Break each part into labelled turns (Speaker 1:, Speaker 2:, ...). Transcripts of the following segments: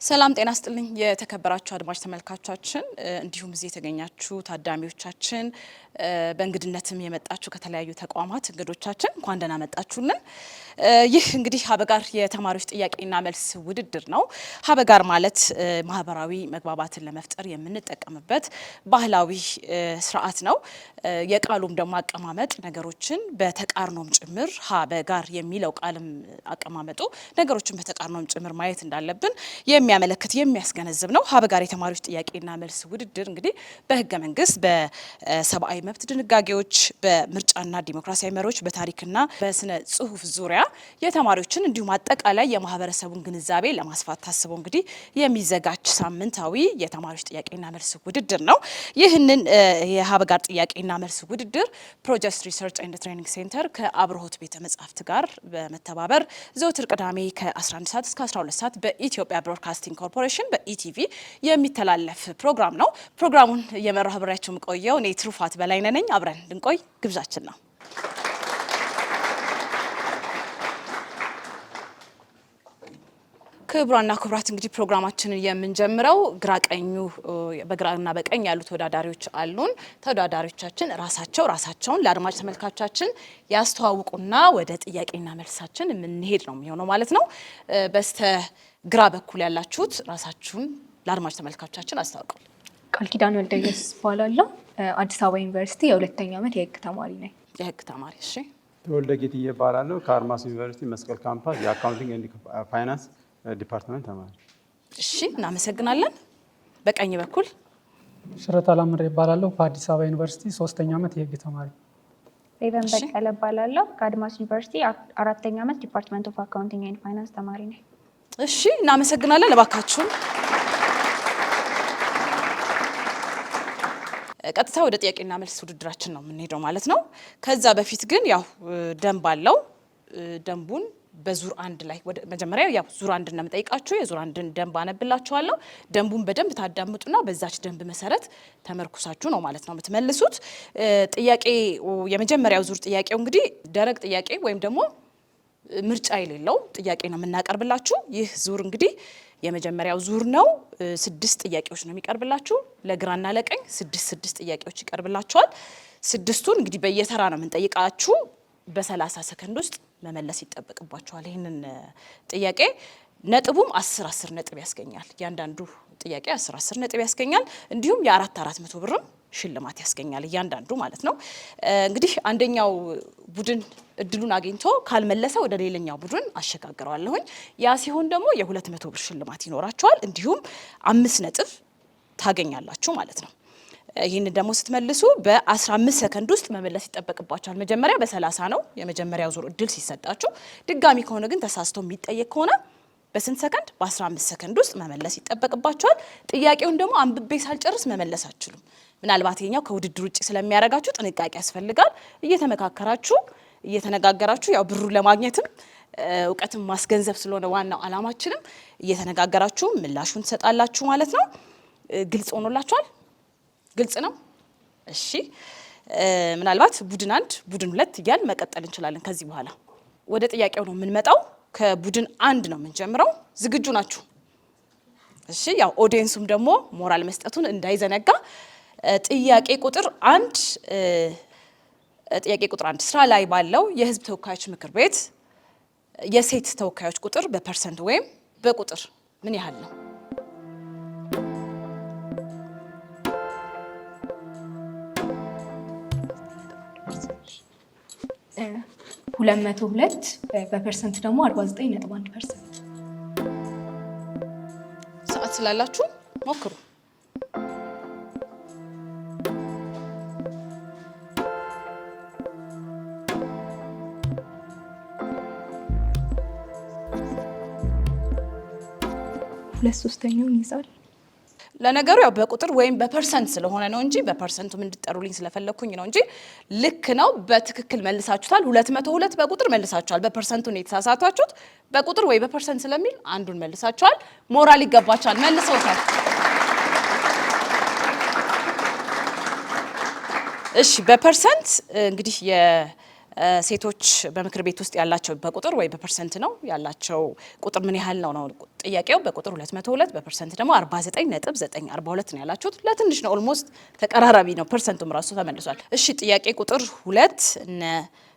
Speaker 1: ሰላም ጤና ስጥልኝ የተከበራችሁ አድማጭ ተመልካቾቻችን እንዲሁም እዚህ የተገኛችሁ ታዳሚዎቻችን በእንግድነትም የመጣችሁ ከተለያዩ ተቋማት እንግዶቻችን እንኳን ደህና መጣችሁልን። ይህ እንግዲህ ሀበጋር የተማሪዎች ጥያቄና መልስ ውድድር ነው። ሀበጋር ማለት ማህበራዊ መግባባትን ለመፍጠር የምንጠቀምበት ባህላዊ ስርዓት ነው። የቃሉም ደግሞ አቀማመጥ ነገሮችን በተቃርኖም ጭምር ሀበጋር የሚለው ቃልም አቀማመጡ ነገሮችን በተቃርኖም ጭምር ማየት እንዳለብን የሚያመለክት የሚያስገነዝብ ነው። ሀበጋር የተማሪዎች ጥያቄና መልስ ውድድር እንግዲህ በህገ መንግስት በሰብአዊ መብት ድንጋጌዎች በምርጫና ዲሞክራሲያዊ መሪዎች በታሪክና በስነ ጽሁፍ ዙሪያ የተማሪዎችን እንዲሁም አጠቃላይ የማህበረሰቡን ግንዛቤ ለማስፋት ታስቦ እንግዲህ የሚዘጋጅ ሳምንታዊ የተማሪዎች ጥያቄና መልስ ውድድር ነው። ይህንን የሀበጋር ጥያቄና መልስ ውድድር ፕሮጀክት ሪሰርች ኤንድ ትሬኒንግ ሴንተር ከአብርሆት ቤተ መጻሕፍት ጋር በመተባበር ዘወትር ቅዳሜ ከ11 ሰዓት እስከ 12 ሰዓት በኢትዮጵያ ብሮድካስቲንግ ኮርፖሬሽን በኢቲቪ የሚተላለፍ ፕሮግራም ነው። ፕሮግራሙን እየመራሁ አብሬያችሁ የምቆየው እኔ ትሩፋት በላይነህ ነኝ። አብረን እንድንቆይ ግብዣችን ነው። ክቡራና ክቡራት እንግዲህ ፕሮግራማችንን የምንጀምረው በግራና በቀኝ ያሉ ተወዳዳሪዎች አሉን። ተወዳዳሪዎቻችን ራሳቸውን ለአድማጭ ተመልካቾቻችን ያስተዋውቁና ወደ ጥያቄና መልሳችን የምንሄድ ነው የሚሆነው ማለት ነው። በስተ ግራ በኩል ያላችሁት ራሳችሁን ለአድማጭ ተመልካቾቻችን አስተዋውቁ።
Speaker 2: ቃል ኪዳን ወልደየስ እባላለሁ። አዲስ አበባ ዩኒቨርሲቲ የሁለተኛ ዓመት የህግ ተማሪ ነኝ።
Speaker 1: የህግ ተማሪ እሺ።
Speaker 3: ተወልደ ጌትዬ እባላለሁ። ከአርማስ ዩኒቨርሲቲ መስቀል ካምፓስ የአካውንቲንግ ኤንድ ፋይናንስ ዲፓርትመንት ተማሪ።
Speaker 1: እሺ እናመሰግናለን። በቀኝ በኩል
Speaker 4: ሽረት አላምሬ እባላለሁ። ከአዲስ አበባ ዩኒቨርሲቲ ሶስተኛ ዓመት የህግ ተማሪ።
Speaker 5: ሬቨን በቀለ እባላለሁ። ከአድማስ ዩኒቨርሲቲ አራተኛ ዓመት ዲፓርትመንት ኦፍ አካውንቲንግ ኤንድ ፋይናንስ ተማሪ ነኝ።
Speaker 1: እሺ እናመሰግናለን። እባካችሁን ቀጥታ ወደ ጥያቄና መልስ ውድድራችን ነው የምንሄደው ማለት ነው። ከዛ በፊት ግን ያው ደንብ አለው። ደንቡን በዙር አንድ ላይ መጀመሪያ ያው ዙር አንድ ነው የምጠይቃችሁ። የዙር አንድን ደንብ አነብላችኋለሁ። ደንቡን በደንብ ታዳምጡና በዛች ደንብ መሰረት ተመርኩሳችሁ ነው ማለት ነው የምትመልሱት። ጥያቄ የመጀመሪያው ዙር ጥያቄው እንግዲህ ደረቅ ጥያቄ ወይም ደግሞ ምርጫ የሌለው ጥያቄ ነው የምናቀርብላችሁ። ይህ ዙር እንግዲህ የመጀመሪያው ዙር ነው። 6 ጥያቄዎች ነው የሚቀርብላችሁ። ለግራና ለቀኝ 6 ጥያቄዎች ይቀርብላችኋል። 6ቱን እንግዲህ በየተራ ነው የምንጠይቃችሁ። በ30 ሰከንድ ውስጥ መመለስ ይጠበቅባችኋል። ይህንን ጥያቄ ነጥቡም 10 ነጥብ ያስገኛል። እያንዳንዱ ጥያቄ 10 ነጥብ ያስገኛል። እንዲሁም የ400 ብርም ሽልማት ያስገኛል እያንዳንዱ ማለት ነው። እንግዲህ አንደኛው ቡድን እድሉን አግኝቶ ካልመለሰ ወደ ሌላኛው ቡድን አሸጋግረዋለሁኝ። ያ ሲሆን ደግሞ የ200 ብር ሽልማት ይኖራቸዋል። እንዲሁም 5 ነጥብ ታገኛላችሁ ማለት ነው። ይህን ደግሞ ስትመልሱ በ15 ሰከንድ ውስጥ መመለስ ይጠበቅባችኋል። መጀመሪያ በ30 ነው የመጀመሪያው ዙር እድል ሲሰጣችሁ። ድጋሚ ከሆነ ግን ተሳስቶ የሚጠየቅ ከሆነ በስንት ሰከንድ? በ15 ሰከንድ ውስጥ መመለስ ይጠበቅባችኋል። ጥያቄውን ደግሞ አንብቤ ሳልጨርስ መመለስ አትችሉም። ምናልባት ይሄኛው ከውድድር ውጭ ስለሚያደርጋችሁ ጥንቃቄ ያስፈልጋል። እየተመካከራችሁ እየተነጋገራችሁ ያው ብሩ ለማግኘትም እውቀትም ማስገንዘብ ስለሆነ ዋናው አላማችንም እየተነጋገራችሁ ምላሹን ትሰጣላችሁ ማለት ነው። ግልጽ ሆኖላችኋል? ግልጽ ነው? እሺ ምናልባት ቡድን 1 ቡድን 2 እያልን መቀጠል እንችላለን። ከዚህ በኋላ ወደ ጥያቄው ነው የምንመጣው። ከቡድን 1 ነው የምንጀምረው። ዝግጁ ናችሁ? እሺ ያው ኦዲየንሱም ደግሞ ሞራል መስጠቱን እንዳይዘነጋ ጥያቄ ቁጥር 1 ስራ ላይ ባለው የህዝብ ተወካዮች ምክር ቤት የሴት ተወካዮች ቁጥር በፐርሰንት ወይም በቁጥር ምን ያህል ነው?
Speaker 2: 202 በፐርሰንት ደግሞ 49.1%።
Speaker 1: ሰዓት ስላላችሁ ሞክሩ።
Speaker 2: ሁለት ሶስተኛውን ይዛል።
Speaker 1: ለነገሩ ያው በቁጥር ወይም በፐርሰንት ስለሆነ ነው እንጂ በፐርሰንቱ እንድትጠሩልኝ ስለፈለኩኝ ነው እንጂ ልክ ነው። በትክክል መልሳችሁታል። 202 በቁጥር መልሳችኋል። በፐርሰንቱ ነው የተሳሳታችሁት። በቁጥር ወይ በፐርሰንት ስለሚል አንዱን መልሳችኋል። ሞራል ይገባችኋል። መልሰውታል። እሺ በፐርሰንት እንግዲህ ሴቶች በምክር ቤት ውስጥ ያላቸው በቁጥር ወይ በፐርሰንት ነው ያላቸው ቁጥር ምን ያህል ነው ጥያቄው። በቁጥር 202 በፐርሰንት ደግሞ 49.942 ነው ያላችሁት። ለትንሽ ነው ኦልሞስት ተቀራራቢ ነው፣ ፐርሰንቱም ራሱ ተመልሷል። እሺ ጥያቄ ቁጥር 2 እነ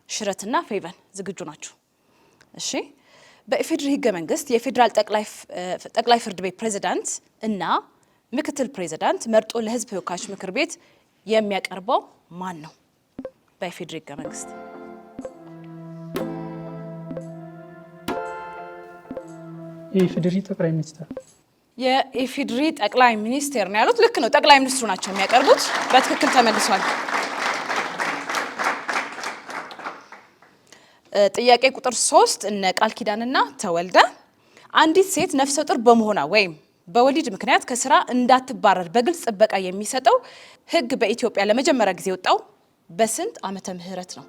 Speaker 1: ሽረትና ፌቨን ዝግጁ ናችሁ? እሺ በኢፌዴሪ ህገ መንግስት የፌዴራል ጠቅላይ ፍርድ ቤት ፕሬዝዳንት እና ምክትል ፕሬዝዳንት መርጦ ለህዝብ ተወካዮች ምክር ቤት የሚያቀርበው ማን ነው? በኢፌዴሪ ህገ መንግስት
Speaker 4: የኢፌዴሪ ጠቅላይ ሚኒስትር።
Speaker 1: የኢፌዴሪ ጠቅላይ ሚኒስቴር ነው ያሉት። ልክ ነው፣ ጠቅላይ ሚኒስትሩ ናቸው የሚያቀርቡት። በትክክል ተመልሷል። ጥያቄ ቁጥር 3 እነ ቃል ኪዳንና ተወልደ አንዲት ሴት ነፍሰ ጡር በመሆኗ ወይም በወሊድ ምክንያት ከስራ እንዳትባረር በግልጽ ጥበቃ የሚሰጠው ህግ በኢትዮጵያ ለመጀመሪያ ጊዜ ወጣው በስንት ዓመተ ምህረት ነው?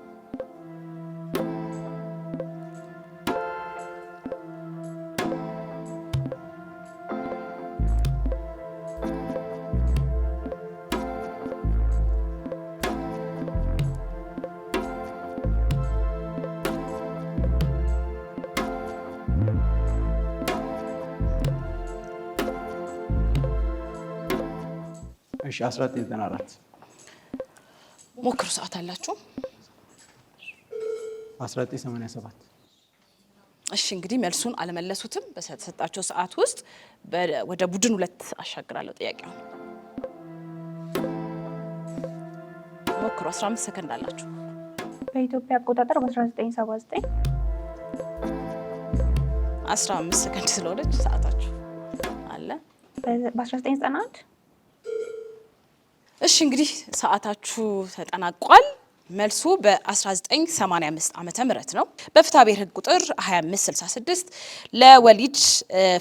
Speaker 3: እሺ 1994
Speaker 1: ሞክሩ፣ ሰዓት አላችሁ።
Speaker 3: 1987
Speaker 1: እሺ እንግዲህ መልሱን አልመለሱትም። በተሰጣቸው ሰዓት ውስጥ ወደ ቡድን 2 አሻግራለሁ ጥያቄው። ሞክሩ፣ 15 ሰከንድ አላችሁ።
Speaker 5: በኢትዮጵያ አቆጣጠር በ1979
Speaker 1: 15 ሰከንድ ስለሆነች ሰዓታችሁ አለ።
Speaker 5: በ1991
Speaker 1: እሺ እንግዲህ ሰዓታችሁ ተጠናቋል። መልሱ በ1985 ዓመተ ምህረት ነው። በፍትሐ ብሔር ህግ ቁጥር 2566 ለወሊድ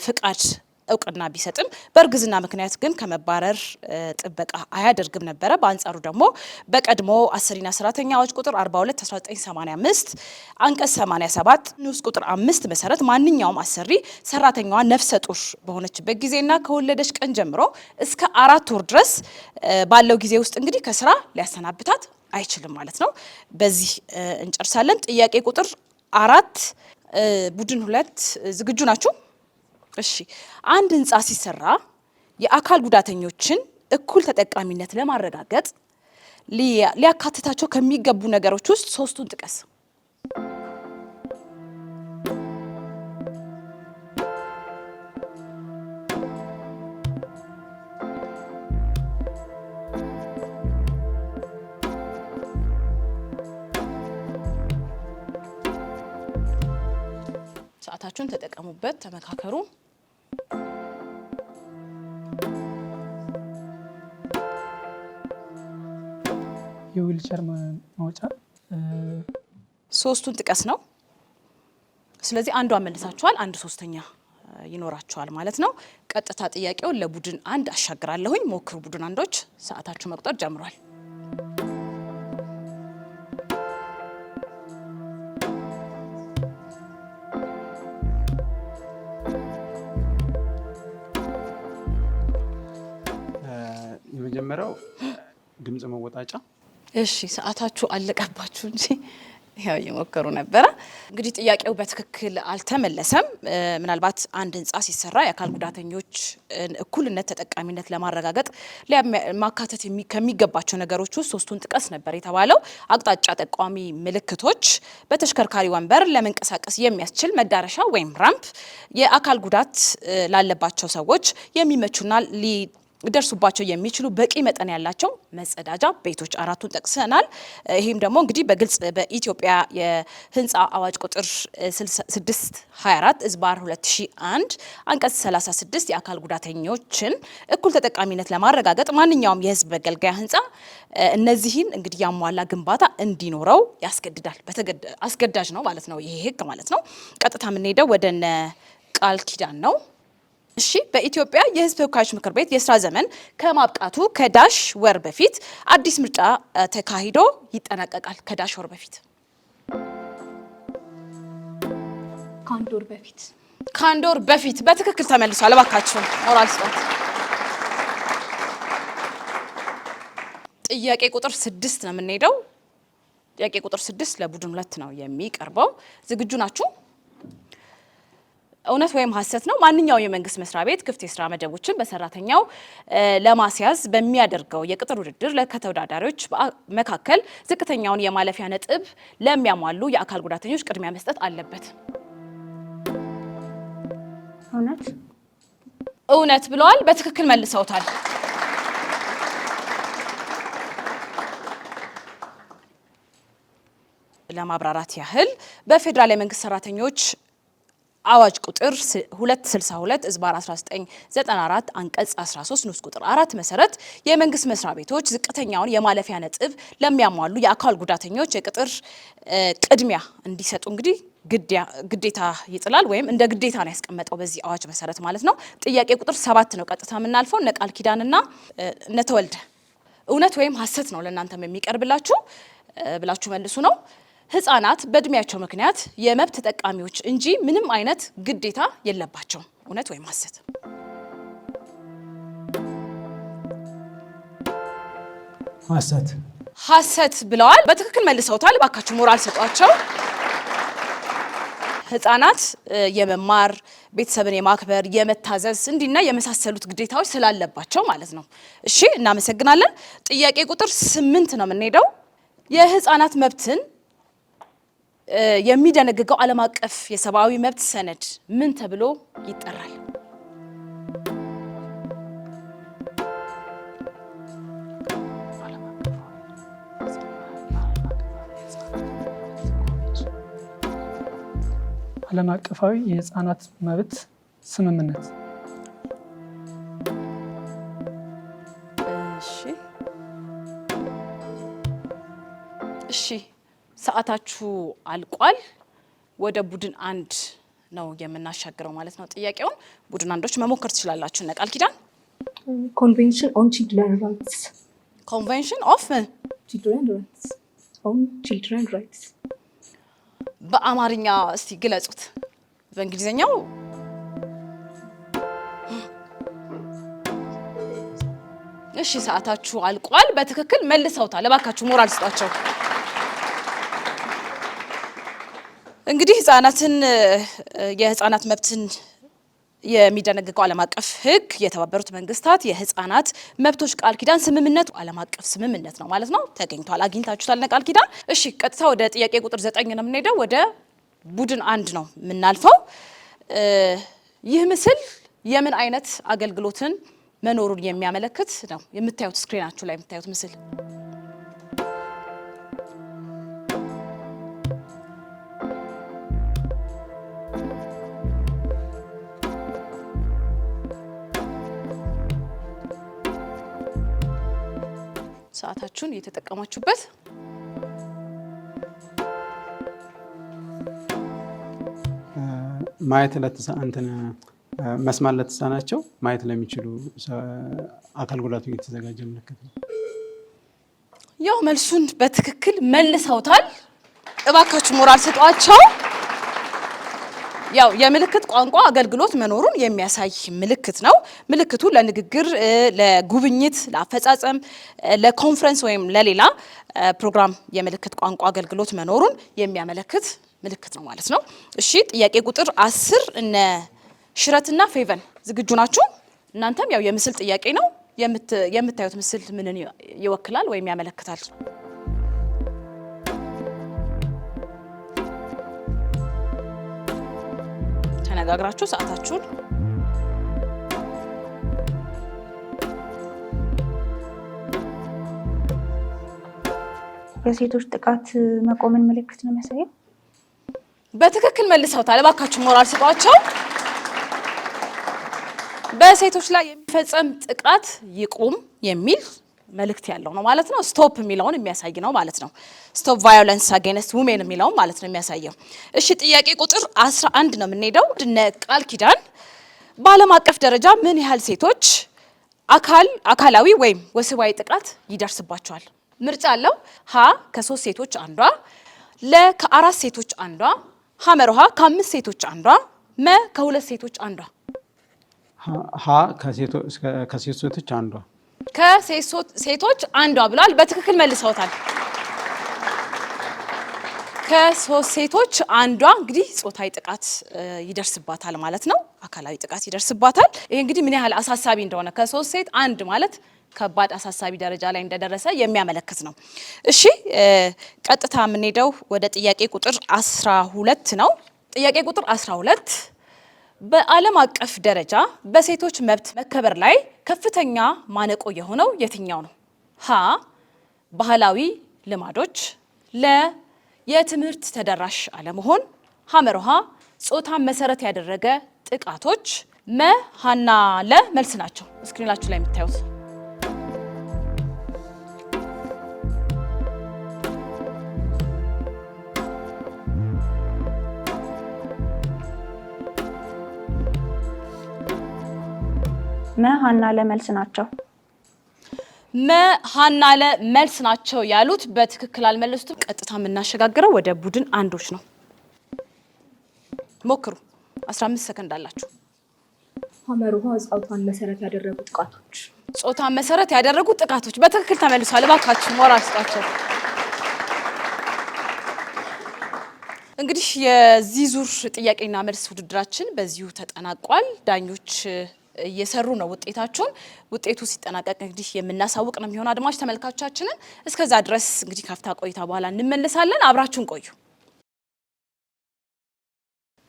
Speaker 1: ፍቃድ እውቅና ቢሰጥም በእርግዝና ምክንያት ግን ከመባረር ጥበቃ አያደርግም ነበረ። በአንጻሩ ደግሞ በቀድሞ አሰሪና ሰራተኛ አዋጅ ቁጥር 42 1985 አንቀጽ 87 ንዑስ ቁጥር 5 መሰረት ማንኛውም አሰሪ ሰራተኛዋ ነፍሰ ጡር በሆነችበት ጊዜና ከወለደች ቀን ጀምሮ እስከ 4 ወር ድረስ ባለው ጊዜ ውስጥ እንግዲህ ከስራ ሊያሰናብታት አይችልም ማለት ነው። በዚህ እንጨርሳለን። ጥያቄ ቁጥር 4 ቡድን 2 ዝግጁ ናችሁ? እሺ አንድ ህንጻ ሲሰራ የአካል ጉዳተኞችን እኩል ተጠቃሚነት ለማረጋገጥ ሊያካትታቸው ከሚገቡ ነገሮች ውስጥ 3ቱን ጥቀስ። ሰዓታችሁን ተጠቀሙበት፣ ተመካከሩ።
Speaker 4: የዊልቸር ማውጫ
Speaker 1: 3ቱን ጥቀስ ነው። ስለዚህ አንዷን መልሳችኋል፣ 1/3 ይኖራችኋል ማለት ነው። ቀጥታ ጥያቄውን ለቡድን 1 አሻግራለሁኝ። ሞክሩ ቡድን 1ዶች፣ ሰዓታችሁ መቁጠር ጀምሯል።
Speaker 3: የመጀመሪያው ድምጽ መወጣጫ።
Speaker 1: እሺ ሰዓታችሁ አለቀባችሁ እንጂ ያው እየሞከሩ ነበረ። እንግዲህ ጥያቄው በትክክል አልተመለሰም። ምናልባት አንድ ህንጻ ሲሰራ የአካል ጉዳተኞች እኩልነት ተጠቃሚነት ለማረጋገጥ ማካተት ከሚገባቸው ነገሮች ውስጥ 3ቱን ጥቀስ ነበር የተባለው። አቅጣጫ ጠቋሚ ምልክቶች፣ በተሽከርካሪ ወንበር ለመንቀሳቀስ የሚያስችል መዳረሻ ወይም ራምፕ፣ የአካል ጉዳት ላለባቸው ሰዎች የሚመቹና ሊደርሱባቸው የሚችሉ በቂ መጠን ያላቸው መጸዳጃ ቤቶች 4ቱን ጠቅሰናል። ይህም ደግሞ እንግዲህ በግልጽ በኢትዮጵያ የህንፃ አዋጅ ቁጥር 624 ዝባር 2001 አንቀጽ 36 የአካል ጉዳተኞችን እኩል ተጠቃሚነት ለማረጋገጥ ማንኛውም የህዝብ መገልገያ ህንፃ እነዚህን እንግዲህ ያሟላ ግንባታ እንዲኖረው ያስገድዳል። አስገዳጅ ነው ማለት ነው ይሄ ህግ ማለት ነው። ቀጥታ የምንሄደው ወደ ቃል ኪዳን ነው። እሺ በኢትዮጵያ የህዝብ ተወካዮች ምክር ቤት የስራ ዘመን ከማብቃቱ ከዳሽ ወር በፊት አዲስ ምርጫ ተካሂዶ ይጠናቀቃል። ከዳሽ ወር በፊት ከአንድ ወር በፊት በትክክል ተመልሷል። እባካችሁ ሞራል ስጧት። ጥያቄ ቁጥር 6 ነው የምንሄደው። ጥያቄ ቁጥር 6 ለቡድን 2 ነው የሚቀርበው። ዝግጁ ናችሁ? እውነት ወይም ሐሰት ነው? ማንኛውም የመንግስት መስሪያ ቤት ክፍት የስራ መደቦችን በሰራተኛው ለማስያዝ በሚያደርገው የቅጥር ውድድር ከተወዳዳሪዎች መካከል ዝቅተኛውን የማለፊያ ነጥብ ለሚያሟሉ የአካል ጉዳተኞች ቅድሚያ መስጠት አለበት። እውነት ብለዋል። በትክክል መልሰውታል። ለማብራራት ያህል በፌዴራል የመንግስት ሰራተኞች አዋጅ ቁጥር 262/1994 አንቀጽ 13 ንዑስ ቁጥር 4 መሰረት የመንግስት መስሪያ ቤቶች ዝቅተኛውን የማለፊያ ነጥብ ለሚያሟሉ የአካል ጉዳተኞች የቅጥር ቅድሚያ እንዲሰጡ እንግዲህ ግዴታ ይጥላል ወይም እንደ ግዴታ ነው ያስቀመጠው በዚህ አዋጅ መሰረት ማለት ነው። ጥያቄ ቁጥር 7 ነው ቀጥታ የምናልፈው። እነ ቃል ኪዳንና እነ ተወልደ እውነት ወይም ሐሰት ነው ለእናንተም የሚቀርብላችሁ ብላችሁ መልሱ ነው። ህፃናት በእድሜያቸው ምክንያት የመብት ተጠቃሚዎች እንጂ ምንም አይነት ግዴታ የለባቸውም። እውነት ወይም ሐሰት?
Speaker 4: ሐሰት።
Speaker 1: ሐሰት ብለዋል። በትክክል መልሰውታል። እባካችሁ ሞራል ሰጧቸው። ህፃናት የመማር ቤተሰብን የማክበር የመታዘዝ እንዲና የመሳሰሉት ግዴታዎች ስላለባቸው ማለት ነው። እሺ እናመሰግናለን። ጥያቄ ቁጥር 8 ነው የምንሄደው። የህፃናት መብትን የሚደነግገው ዓለም አቀፍ የሰብአዊ መብት ሰነድ ምን ተብሎ ይጠራል?
Speaker 4: ዓለም አቀፋዊ የህፃናት መብት ስምምነት።
Speaker 1: እሺ ሰዓታችሁ አልቋል። ወደ ቡድን 1 ነው የምናሻግረው ማለት ነው ጥያቄውን። ቡድን 1ዶች መሞከር ትችላላችሁ። እነ ቃል ኪዳን
Speaker 2: ኮንቬንሽን ኦን ቺልድረን ራይትስ።
Speaker 1: ኮንቬንሽን ኦፍ
Speaker 2: ቺልድረን ራይትስ
Speaker 1: በአማርኛ እስቲ ግለጹት። በእንግሊዝኛው እሺ ሰዓታችሁ አልቋል። በትክክል መልሰውታል። እባካችሁ ሞራል ስጧቸው። እንግዲህ የህፃናት መብትን የሚደነግገው ዓለም አቀፍ ሕግ የተባበሩት መንግስታት የህፃናት መብቶች ቃል ኪዳን ስምምነት ዓለም አቀፍ ስምምነት ነው ማለት ነው። ተገኝቷል፣ አግኝታችሁታል ቃል ኪዳን። እሺ ቀጥታ ወደ ጥያቄ ቁጥር 9 ነው የምንሄደው። ወደ ቡድን 1 ነው የምናልፈው። ይህ ምስል የምን አይነት አገልግሎትን መኖሩን የሚያመለክት ነው? የምታዩት ስክሪናችሁ ላይ የምታዩት ምስል ሰዓታችሁን እየተጠቀማችሁበት
Speaker 3: ማየት መስማት ለተሳናቸው ማየት ለሚችሉ አካል ጉዳተኞች የተዘጋጀ ምልክት ነው።
Speaker 1: ያው መልሱን በትክክል መልሰውታል። እባካችሁ ሞራል ስጧቸው። ያው የምልክት ቋንቋ አገልግሎት መኖሩን የሚያሳይ ምልክት ነው። ምልክቱ ለንግግር፣ ለጉብኝት፣ ለአፈጻጸም፣ ለኮንፈረንስ ወይም ለሌላ ፕሮግራም የምልክት ቋንቋ አገልግሎት መኖሩን የሚያመለክት ምልክት ነው ማለት ነው። እሺ ጥያቄ ቁጥር 10 እነ ሽረትና ፌቨን ዝግጁ ናችሁ? እናንተም ያው የምስል ጥያቄ ነው። የምታዩት ምስል ምንን ይወክላል ወይም ያመለክታል? ተነጋግራችሁ ሰዓታችሁን
Speaker 5: የሴቶች ጥቃት መቆምን ምልክት ነው የሚያሳየው።
Speaker 1: በትክክል መልሰውታል። እባካችሁ ሞራል ስጧቸው። በሴቶች ላይ የሚፈጸም ጥቃት ይቁም የሚል መልእክት ያለው ነው ማለት ነው። ስቶፕ የሚለውን የሚያሳይ ነው ማለት ነው። ስቶፕ ቫዮለንስ አጌንስት ውሜን የሚለውን ማለት ነው የሚያሳየው። እሺ ጥያቄ ቁጥር 11 ነው የምንሄደው። እነ ቃል ኪዳን በዓለም አቀፍ ደረጃ ምን ያህል ሴቶች አካላዊ ወይም ወሲባዊ ጥቃት ይደርስባቸዋል? ምርጫ አለው። ሀ ከ3 ሴቶች አንዷ፣ ለ ከ4 ሴቶች አንዷ፣ ሐመርሃ ከ5 ሴቶች አንዷ፣ መ ከ2 ሴቶች አንዷ።
Speaker 3: ሀ ከሴቶች አንዷ
Speaker 1: ከሴቶች አንዷ ብሏል። በትክክል መልሰውታል። ከሶስት ሴቶች አንዷ እንግዲህ ጾታዊ ጥቃት ይደርስባታል ማለት ነው። አካላዊ ጥቃት ይደርስባታል። ይሄ እንግዲህ ምን ያህል አሳሳቢ እንደሆነ ከሶስት ሴት አንድ ማለት ከባድ አሳሳቢ ደረጃ ላይ እንደደረሰ የሚያመለክት ነው። እሺ ቀጥታ የምንሄደው ወደ ጥያቄ ቁጥር 12 ነው። ጥያቄ ቁጥር 12 በዓለም አቀፍ ደረጃ በሴቶች መብት መከበር ላይ ከፍተኛ ማነቆ የሆነው የትኛው ነው? ሀ ባህላዊ ልማዶች፣ ለ የትምህርት ተደራሽ አለመሆን፣ ሐመርሃ ጾታን መሰረት ያደረገ ጥቃቶች፣ መ ሀና ለ መልስ ናቸው። ስክሪናችሁ ላይ የምታዩት
Speaker 5: መ ሀና ለ መልስ ናቸው።
Speaker 1: መ ሀና ለ መልስ ናቸው ያሉት በትክክል አልመለሱትም። ቀጥታ የምናሸጋግረው ወደ ቡድን አንዶች ነው። ሞክሩ። 15 ሰከንድ አላችሁ።
Speaker 2: ሐመርሃ ጾታን መሰረት ያደረጉ ጥቃቶች።
Speaker 1: ጾታን መሰረት ያደረጉ ጥቃቶች በትክክል ተመልሷል። እባካችሁ ሞራል ስጣቸው። እንግዲህ የዚህ ዙር ጥያቄና መልስ ውድድራችን በዚሁ ተጠናቋል። ዳኞች እየሰሩ ነው ውጤታቸውን። ውጤቱ ሲጠናቀቅ እንግዲህ የምናሳውቅ ነው የሚሆን አድማጭ ተመልካቾቻችንን። እስከዛ ድረስ እንግዲህ ካፍታ ቆይታ በኋላ እንመለሳለን። አብራችሁን ቆዩ።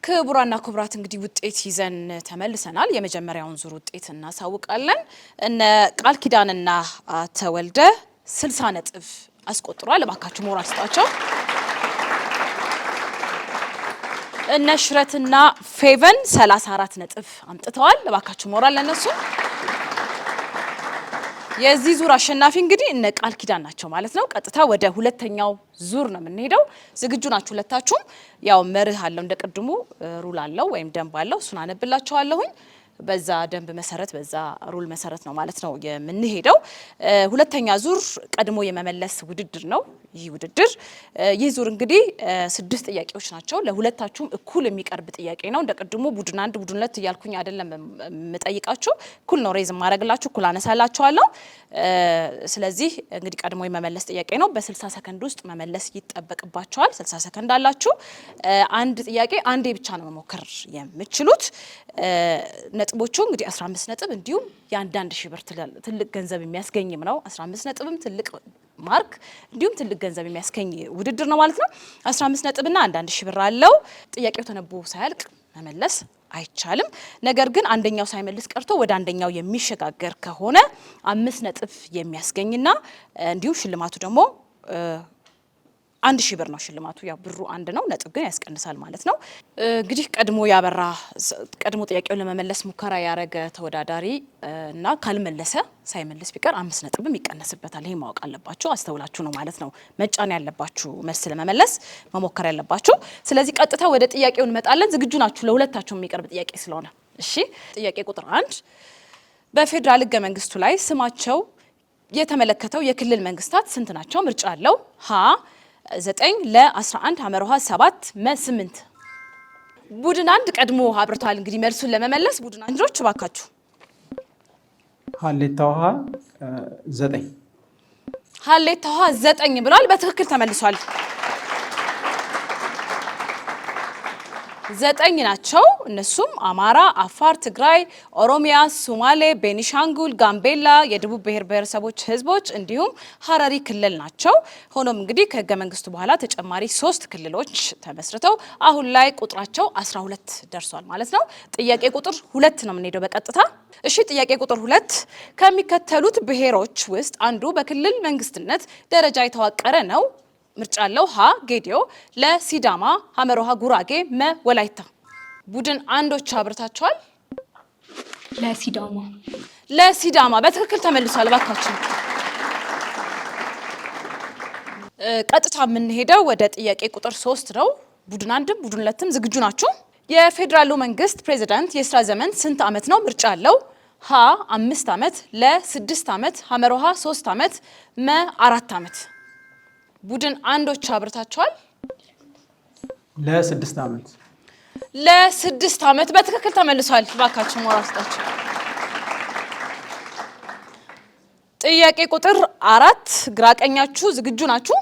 Speaker 1: ክቡራና ክቡራት እንግዲህ ውጤት ይዘን ተመልሰናል። የመጀመሪያውን ዙር ውጤት እናሳውቃለን። እነ ቃል ኪዳንና ተወልደ 60 ነጥብ አስቆጥሯል። እባካችሁ ሞራል ስጣቸው። እነ ሽረትና ፌቨን 34 ነጥብ አምጥተዋል። እባካችሁ ሞራል ለነሱ። የዚህ ዙር አሸናፊ እንግዲህ እነ ቃል ኪዳን ናቸው ማለት ነው። ቀጥታ ወደ ሁለተኛው ዙር ነው የምንሄደው። ዝግጁ ናችሁ ሁለታችሁም? ያው መርህ አለው እንደቀድሙ ሩል አለው ወይም ደንብ አለው። እሱን አነብላችኋለሁኝ። በዛ ደንብ መሰረት በዛ ሩል መሰረት ነው ማለት ነው የምንሄደው። ሁለተኛ ዙር ቀድሞ የመመለስ ውድድር ነው ይህ ውድድር። ይህ ዙር እንግዲህ 6 ጥያቄዎች ናቸው። ለሁለታችሁም እኩል የሚቀርብ ጥያቄ ነው። እንደቀድሞ ቡድን 1 ቡድን 2 እያልኩኝ አይደለም የምጠይቃችሁ። እኩል ነው ሬዝ ማድረግላችሁ፣ እኩል አነሳላችኋለሁ። ስለዚህ እንግዲህ ቀድሞ የመመለስ ጥያቄ ነው። በ60 ሰከንድ ውስጥ መመለስ ይጠበቅባቸዋል። 60 ሰከንድ አላችሁ። አንድ ጥያቄ አንዴ ብቻ ነው መሞከር የምትችሉት። ነጥቦቹ እንግዲህ 15 ነጥብ እንዲሁም የአንዳንድ ሺህ ብር ትልቅ ገንዘብ የሚያስገኝም ነው። 15 ነጥብም ትልቅ ማርክ እንዲሁም ትልቅ ገንዘብ የሚያስገኝ ውድድር ነው ማለት ነው። 15 ነጥብና አንዳንድ ሺህ ብር አለው። ጥያቄው ተነቦ ሳያልቅ መመለስ አይቻልም። ነገር ግን አንደኛው ሳይመልስ ቀርቶ ወደ አንደኛው የሚሸጋገር ከሆነ 5 ነጥብ የሚያስገኝና እንዲሁም ሽልማቱ ደግሞ 1000 ብር ነው ሽልማቱ። ያው ብሩ አንድ ነው፣ ነጥብ ግን ያስቀንሳል ማለት ነው። እንግዲህ ቀድሞ ጥያቄውን ለመመለስ ሙከራ ያረገ ተወዳዳሪ እና ካልመለሰ ሳይመልስ ቢቀር 5 ነጥብም ይቀነስበታል። ይሄ ማወቅ አለባችሁ፣ አስተውላችሁ ነው ማለት ነው መጫን ያለባችሁ መልስ ለመመለስ መሞከር ያለባችሁ። ስለዚህ ቀጥታ ወደ ጥያቄው እንመጣለን። ዝግጁ ናችሁ? ለሁለታችሁ የሚቀርብ ጥያቄ ስለሆነ እሺ። ጥያቄ ቁጥር 1 በፌዴራል ሕገ መንግስቱ ላይ ስማቸው የተመለከተው የክልል መንግስታት ስንት ናቸው? ምርጫ አለው። ሀ 9 ለ11 ሐመርሃ 7 መ8 ቡድን 1 ቀድሞ አብርቷል። እንግዲህ መልሱን ለመመለስ ቡድን አንዶች እባካችሁ።
Speaker 3: ሀሌታ ውሃ 9
Speaker 1: ሀሌታ ውሃ 9 ብሏል። በትክክል ተመልሷል። 9 ናቸው። እነሱም አማራ፣ አፋር፣ ትግራይ፣ ኦሮሚያ፣ ሶማሌ፣ ቤኒሻንጉል፣ ጋምቤላ፣ የደቡብ ብሔር ብሔረሰቦች ህዝቦች እንዲሁም ሀረሪ ክልል ናቸው። ሆኖም እንግዲህ ከህገ መንግስቱ በኋላ ተጨማሪ 3 ክልሎች ተመስርተው አሁን ላይ ቁጥራቸው 12 ደርሷል ማለት ነው። ጥያቄ ቁጥር 2 ነው የምንሄደው በቀጥታ። እሺ ጥያቄ ቁጥር 2 ከሚከተሉት ብሔሮች ውስጥ አንዱ በክልል መንግስትነት ደረጃ የተዋቀረ ነው። ምርጫ አለው። ሀ ጌዲዮ፣ ለሲዳማ፣ ሐመርሃ ጉራጌ፣ መ ወላይታ። ቡድን አንዶች አብርታቸዋል። ለሲዳማ በትክክል ተመልሷል። ባካችሁ ቀጥታ የምንሄደው ወደ ጥያቄ ቁጥር 3 ነው። ቡድን 1 ቡድን 2 ዝግጁ ናችሁ? የፌዴራሉ መንግስት ፕሬዝዳንት የስራ ዘመን ስንት ዓመት ነው? ምርጫ አለው። ሀ 5 ዓመት፣ ለ6 ዓመት፣ ሐመርሃ 3 ዓመት፣ መ 4 ዓመት። ቡድን አንዶች አብርታቸዋል።
Speaker 3: ለ6 ዓመት
Speaker 1: ለ6 ዓመት በትክክል ተመልሷል። ባካችሁ ሞራል ስጣችሁ። ጥያቄ ቁጥር 4 ግራቀኛችሁ ዝግጁ ናችሁ?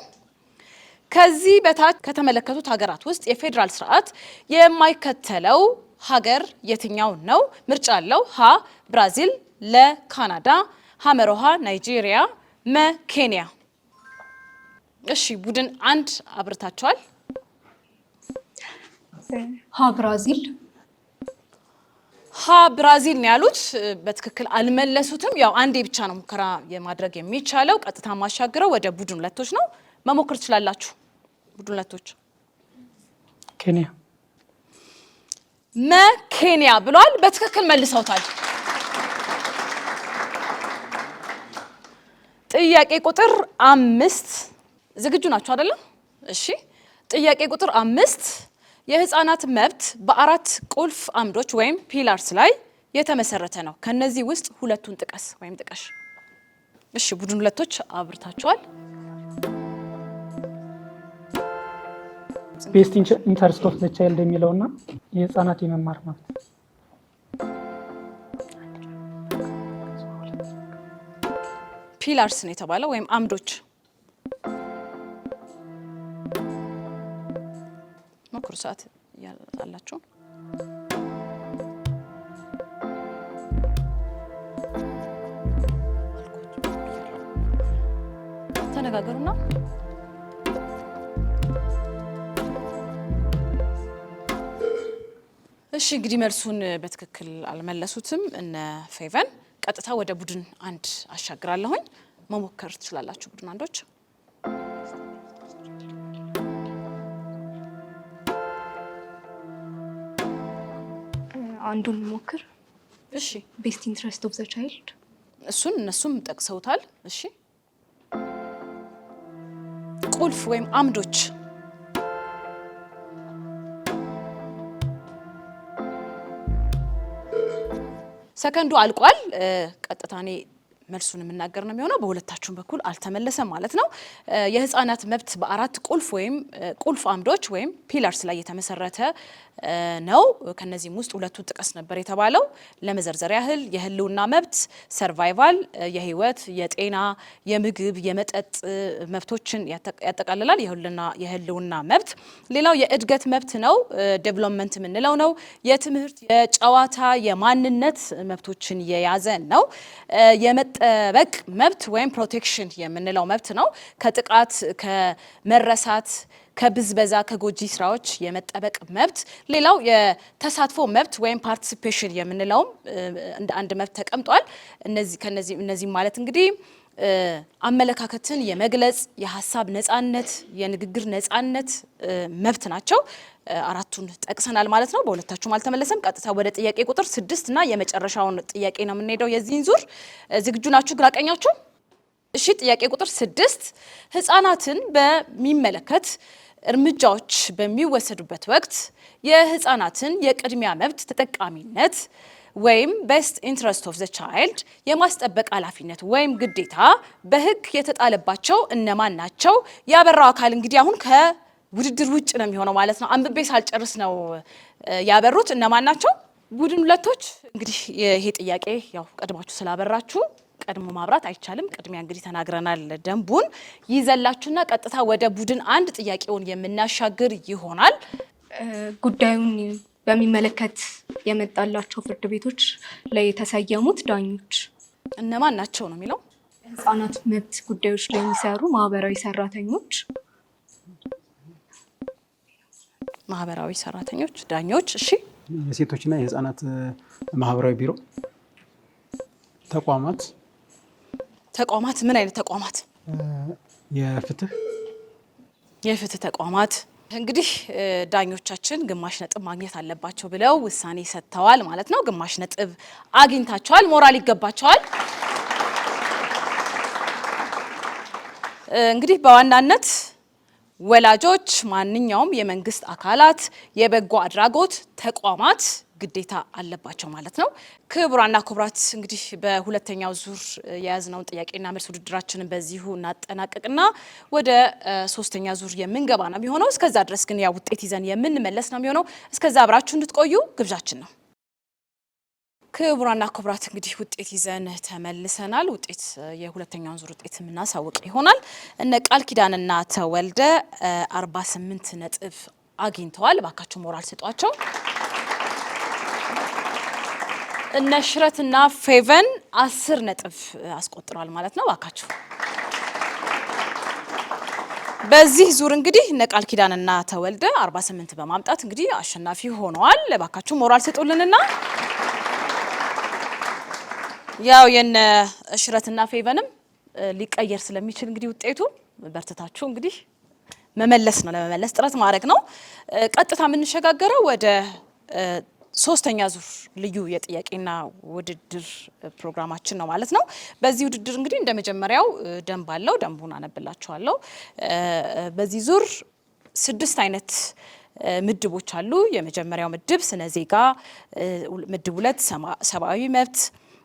Speaker 1: ከዚህ በታች ከተመለከቱት ሀገራት ውስጥ የፌዴራል ስርዓት የማይከተለው ሀገር የትኛው ነው? ምርጫ አለው። ሀ ብራዚል፣ ለ ካናዳ፣ ሐመሮሃ ናይጄሪያ፣ መ ኬንያ። እሺ ቡድን አንድ አብርታቸዋል።
Speaker 2: ሀ ብራዚል።
Speaker 1: ሀ ብራዚል ነው ያሉት። በትክክል አልመለሱትም። ያው አንዴ ብቻ ነው ሙከራ የማድረግ የሚቻለው። ቀጥታ ማሻገረው ወደ ቡድን ሁለቶች ነው። መሞከር ትችላላችሁ ቡድን ሁለቶች።
Speaker 4: ኬንያ።
Speaker 1: መ ኬንያ ብሏል። በትክክል መልሰውታል። ጥያቄ ቁጥር 5 ዝግጁ ናችሁ አይደለም? እሺ ጥያቄ ቁጥር 5 የህፃናት መብት በአራት ቁልፍ አምዶች ወይም ፒላርስ ላይ የተመሰረተ ነው። ከነዚህ ውስጥ ሁለቱን ጥቀስ ወይም ጥቀሽ። እሺ ቡድን ሁለቶች አብርታችኋል።
Speaker 4: ቤስት ኢንተረስት ኦፍ ዘ ቻይልድ የሚለውና የህፃናት የመማር መብት
Speaker 1: ፒላርስ ነው የተባለው ወይም አምዶች። ሞክሩ ሰዓት ያላችሁ። ተነጋገሩና እሺ እንግዲህ መልሱን በትክክል አልመለሱትም እነ ፌቨን። ቀጥታ ወደ ቡድን አንድ አሻግራለሁኝ። መሞከር ትችላላችሁ ቡድን አንዶች።
Speaker 2: አንዱን ሞክር።
Speaker 1: እሺ
Speaker 2: ቤስት ኢንትረስት ኦፍ ዘ ቻይልድ
Speaker 1: እሱን እነሱም ጠቅሰውታል። እሺ ቁልፍ ወይም አምዶች ሰከንዱ አልቋል። ቀጥታ እኔ መልሱን የምናገር ነው የሚሆነው። በሁለታችሁም በኩል አልተመለሰም ማለት ነው። የህፃናት መብት በአራት ቁልፍ ወይም ቁልፍ አምዶች ወይም ፒላርስ ላይ የተመሰረተ ነው። ከነዚህም ውስጥ ሁለቱን ጥቀስ ነበር የተባለው። ለመዘርዘር ያህል የህልውና መብት ሰርቫይቫል፣ የህይወት፣ የጤና፣ የምግብ፣ የመጠጥ መብቶችን ያጠቃልላል የህልውና መብት። ሌላው የእድገት መብት ነው፣ ዴቨሎፕመንት የምንለው ነው። የትምህርት፣ የጨዋታ፣ የማንነት መብቶችን የያዘ ነው። የመጠበቅ መብት ወይም ፕሮቴክሽን የምንለው መብት ነው። ከጥቃት፣ ከመረሳት፣ ከብዝበዛ፣ ከጎጂ ስራዎች የመጠበቅ መብት። ሌላው የተሳትፎ መብት ወይም ፓርቲሲፔሽን የምንለውም እንደ አንድ መብት ተቀምጧል። እነዚህ ማለት እንግዲህ አመለካከትን የመግለጽ የሀሳብ ነጻነት፣ የንግግር ነጻነት መብት ናቸው። አራቱን ጠቅሰናል ማለት ነው። በሁለታችሁም አልተመለሰም። ቀጥታ ወደ ጥያቄ ቁጥር 6 እና የመጨረሻውን ጥያቄ ነው የምንሄደው የዚህን ዙር። ዝግጁ ናችሁ? ግራ ቀኛችሁ? እሺ ጥያቄ ቁጥር 6 ህፃናትን በሚመለከት እርምጃዎች በሚወሰዱበት ወቅት የህፃናትን የቅድሚያ መብት ተጠቃሚነት ወይም ቤስት ኢንትረስት ኦፍ ዘ ቻይልድ የማስጠበቅ ኃላፊነት ወይም ግዴታ በህግ የተጣለባቸው እነማን ናቸው? ያበራው አካል እንግዲህ አሁን ከውድድር ውጭ ነው የሚሆነው ማለት ነው። አንብቤ ሳልጨርስ ነው ያበሩት። እነማን ናቸው? ቡድን ሁለቶች። እንግዲህ ይሄ ጥያቄ ያው ቀድማችሁ ስላበራችሁ ቀድሞ ማብራት አይቻልም። ቅድሚያ እንግዲህ ተናግረናል ደንቡን። ይዘላችሁና ቀጥታ ወደ ቡድን አንድ ጥያቄውን የምናሻግር ይሆናል።
Speaker 2: ጉዳዩን በሚመለከት የመጣላቸው ፍርድ ቤቶች ላይ የተሰየሙት ዳኞች
Speaker 1: እነማን ናቸው ነው የሚለው።
Speaker 2: ህፃናት መብት ጉዳዮች ላይ የሚሰሩ ማህበራዊ ሰራተኞች፣
Speaker 1: ማህበራዊ ሰራተኞች፣ ዳኞች። እሺ
Speaker 3: የሴቶችና የህፃናት ማህበራዊ ቢሮ ተቋማት ምን አይነት ተቋማት? የፍትህ ተቋማት። እንግዲህ ዳኞቻችን ግማሽ ነጥብ ማግኘት አለባቸው ብለው ውሳኔ ሰጥተዋል ማለት ነው። ግማሽ ነጥብ አግኝታቸዋል። ሞራል ይገባቸዋል። እንግዲህ በዋናነት ወላጆች፣ ማንኛውም የመንግስት አካላት፣ የበጎ አድራጎት ተቋማት ግዴታ አለባቸው ማለት ነው። ክቡራና ክቡራት እንግዲህ በሁለተኛው ዙር የያዝነውን ጥያቄና መልስ ውድድራችንን በዚሁ እናጠናቀቅና ወደ ሶስተኛ ዙር የምንገባ ነው የሚሆነው። እስከዛ ድረስ ግን ያ ውጤት ይዘን የምንመለስ ነው የሚሆነው። እስከዛ አብራችሁ እንድትቆዩ ግብዣችን ነው። ክቡራና ክቡራት እንግዲህ ውጤት ይዘን ተመልሰናል። ውጤት የሁለተኛውን ዙር ውጤት የምናሳውቅ ይሆናል። እነ ቃል ኪዳንና ተወልደ 48 ነጥብ አግኝተዋል። ባካችሁ ሞራል ስጧቸው። እነ ሽረትና ፌቨን 10 ነጥብ አስቆጥረዋል ማለት ነው። ባካችሁ በዚህ ዙር እንግዲህ እነ ቃል ኪዳንና ተወልደ 48 በማምጣት እንግዲህ አሸናፊ ሆነዋል። ባካችሁ ሞራል ስጡልንና ያው የነ ሽረትና ፌቨንም ሊቀየር ስለሚችል እንግዲህ ውጤቱ በርተታችሁ እንግዲህ መመለስ ነው፣ ለመመለስ ጥረት ማድረግ ነው። ቀጥታ የምንሸጋገረው ወደ ሶስተኛ ዙር ልዩ የጥያቄና ውድድር ፕሮግራማችን ነው ማለት ነው። በዚህ ውድድር እንግዲህ እንደመጀመሪያው ደንብ አለው። ደንቡን አነብላችኋለሁ። በዚህ ዙር 6 አይነት ምድቦች አሉ። የመጀመሪያው ምድብ ስነ ዜጋ፣ ምድብ 2 ሰብአዊ መብት፣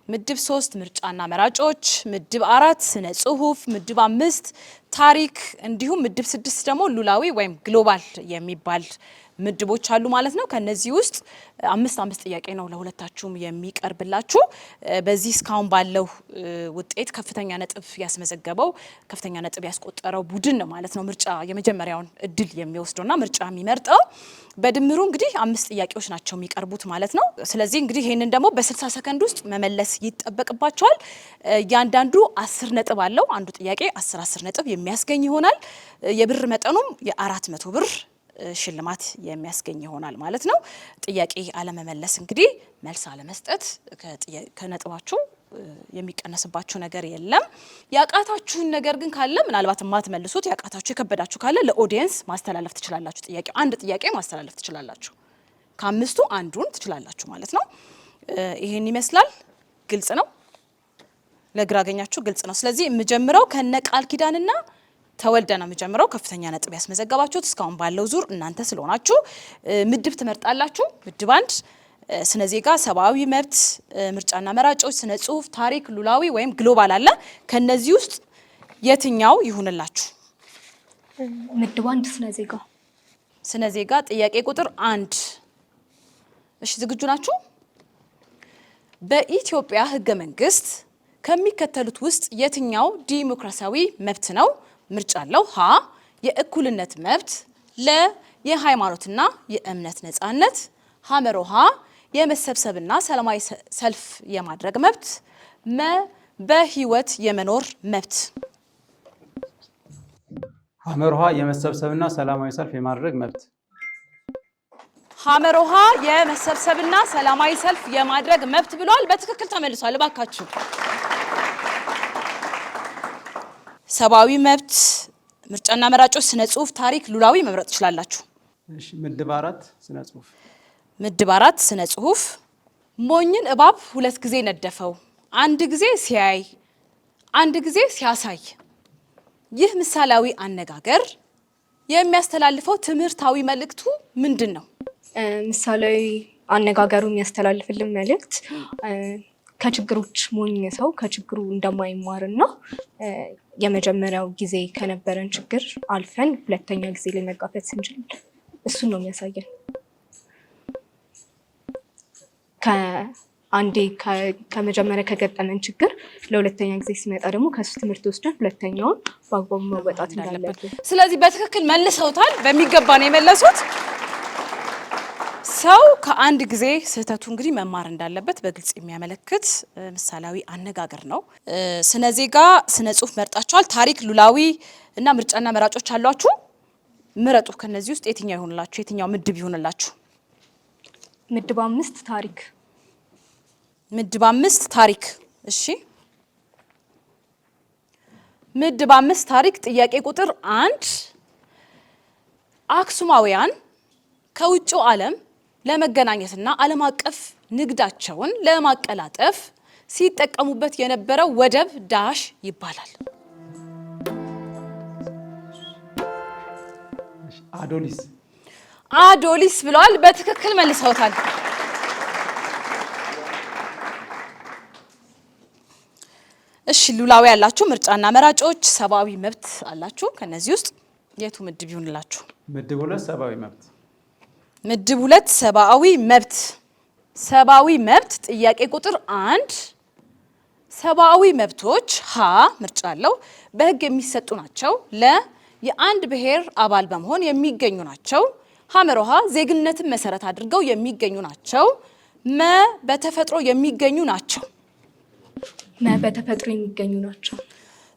Speaker 3: ምድብ 3 ምርጫና መራጮች፣ ምድብ 4 ስነ ጽሁፍ፣ ምድብ 5 ታሪክ እንዲሁም ምድብ 6 ደግሞ ሉላዊ ወይም ግሎባል የሚባል ምድቦች አሉ ማለት ነው። ከነዚህ ውስጥ 5 ጥያቄ ነው ለሁለታችሁም የሚቀርብላችሁ። በዚህ እስካሁን ባለው ውጤት ከፍተኛ ነጥብ ያስመዘገበው ከፍተኛ ነጥብ ያስቆጠረው ቡድን ነው ማለት ነው ምርጫ የመጀመሪያውን እድል የሚወስደውና ምርጫ የሚመርጠው። በድምሩ እንግዲህ 5 ጥያቄዎች ናቸው የሚቀርቡት ማለት ነው። ስለዚህ እንግዲህ ይሄንን ደግሞ በ60 ሰከንድ ውስጥ መመለስ ይጠበቅባቸዋል። እያንዳንዱ 10 ነጥብ አለው። አንዱ ጥያቄ 10 ነጥብ የሚያስገኝ ይሆናል። የብር መጠኑም የ400 ብር ሽልማት የሚያስገኝ ይሆናል ማለት ነው። ጥያቄ አለመመለስ እንግዲህ መልስ አለመስጠት ከነጥባችሁ የሚቀነስባችሁ ነገር የለም። ያቃታችሁን ነገር ግን ካለ ምናልባት ማትመልሱት ያቃታችሁ የከበዳችሁ ካለ ለኦዲየንስ ማስተላለፍ ትችላላችሁ። አንድ ጥያቄ ማስተላለፍ ትችላላችሁ። ከ5ቱ አንዱን ትችላላችሁ ማለት ነው። ይሄን ይመስላል። ግልጽ ነው። ለግራ ያገኛችሁ ግልጽ ነው። ስለዚህ የምጀምረው ከነ ቃል ኪዳንና ተወልደ ነው የምጀምረው። ከፍተኛ ነጥብ ያስመዘገባችሁት እስካሁን ባለው ዙር እናንተ ስለሆናችሁ ምድብ ትመርጣላችሁ። ምድብ 1 ስነ ዜጋ፣ ሰብአዊ መብት፣ ምርጫና መራጮች፣ ስነ ጽሁፍ፣ ታሪክ፣ ሉላዊ ወይም ግሎባል አለ። ከነዚህ ውስጥ የትኛው ይሁንላችሁ?
Speaker 2: ምድብ 1 ስነ ዜጋ።
Speaker 3: ስነ ዜጋ ጥያቄ ቁጥር 1። እሺ ዝግጁ ናችሁ? በኢትዮጵያ ህገ መንግስት ከሚከተሉት ውስጥ የትኛው ዲሞክራሲያዊ መብት ነው? ምርጫ አለው። ሀ የእኩልነት መብት፣ ለ የሃይማኖትና የእምነት ነጻነት፣ ሐመሮሃ የመሰብሰብና ሰላማዊ ሰልፍ የማድረግ መብት፣ መ በህይወት የመኖር መብት።
Speaker 4: ሐመሮሃ የመሰብሰብና ሰላማዊ ሰልፍ የማድረግ መብት።
Speaker 3: ሐመሮሃ የመሰብሰብና ሰላማዊ ሰልፍ የማድረግ መብት ብሏል። በትክክል ተመልሷል። እባካችሁ ሰብአዊ መብት፣ ምርጫና መራጮች፣ ስነ ጽሁፍ፣ ታሪክ፣ ሉላዊ መምረጥ ትችላላችሁ።
Speaker 4: እሺ ምድብ 4 ስነ ጽሁፍ።
Speaker 3: ምድብ 4 ስነ ጽሁፍ። ሞኝን እባብ 2 ጊዜ ነደፈው፣ አንድ ጊዜ ሲያይ፣ አንድ ጊዜ ሲያሳይ። ይህ ምሳሌያዊ አነጋገር የሚያስተላልፈው ትምህርታዊ መልእክቱ ምንድን ነው?
Speaker 2: ምሳሌያዊ አነጋገሩ የሚያስተላልፍልን መልእክት ከችግሮች ሞኝ ሰው ከችግሩ እንደማይማርና የመጀመሪያው ጊዜ ከነበረን ችግር አልፈን ሁለተኛ ጊዜ ላይ መጋፈጥ ስንችል እሱን ነው የሚያሳየን። ከአንዴ ከመጀመሪያ ከገጠመን ችግር ለሁለተኛ ጊዜ ሲመጣ ደግሞ ከሱ ትምህርት ወስደን ሁለተኛውን በአግባቡ መወጣት እንዳለብን።
Speaker 3: ስለዚህ በትክክል መልሰውታል። በሚገባ ነው የመለሱት። ሰው ከአንድ ጊዜ ስህተቱ እንግዲህ መማር እንዳለበት በግልጽ የሚያመለክት ምሳሌያዊ አነጋገር ነው። ስነ ዜጋ፣ ስነ ጽሁፍ መርጣችኋል። ታሪክ፣ ሉላዊ እና ምርጫና መራጮች አሏችሁ። ምረጡ። ከነዚህ ውስጥ የትኛው ይሆንላችሁ? የትኛው ምድብ ይሆንላችሁ?
Speaker 2: ምድብ 5 ታሪክ።
Speaker 3: ምድብ 5 ታሪክ። እሺ ምድብ 5 ታሪክ ጥያቄ ቁጥር 1 አክሱማውያን ከውጭው ዓለም ለመገናኘትና ዓለም አቀፍ ንግዳቸውን ለማቀላጠፍ ሲጠቀሙበት የነበረው ወደብ ዳሽ ይባላል።
Speaker 4: አዶሊስ።
Speaker 3: አዶሊስ ብለዋል። በትክክል መልሰውታል። እሺ ሉላዊ ያላችሁ፣ ምርጫና መራጮች፣ ሰብአዊ መብት አላችሁ። ከነዚህ ውስጥ የቱ ምድብ ይሁንላችሁ?
Speaker 4: ምድብ 2 ሰብአዊ መብት።
Speaker 3: ምድብ 2 ሰብአዊ መብት። ሰብአዊ መብት ጥያቄ ቁጥር 1 ሰብአዊ መብቶች ሀ ምርጫ አለው በህግ የሚሰጡ ናቸው። ለ የአንድ ብሔር አባል በመሆን የሚገኙ ናቸው። ሐመሮሃ ዜግነትን መሰረት አድርገው የሚገኙ ናቸው። መ በተፈጥሮ የሚገኙ ናቸው።
Speaker 2: መ በተፈጥሮ የሚገኙ ናቸው።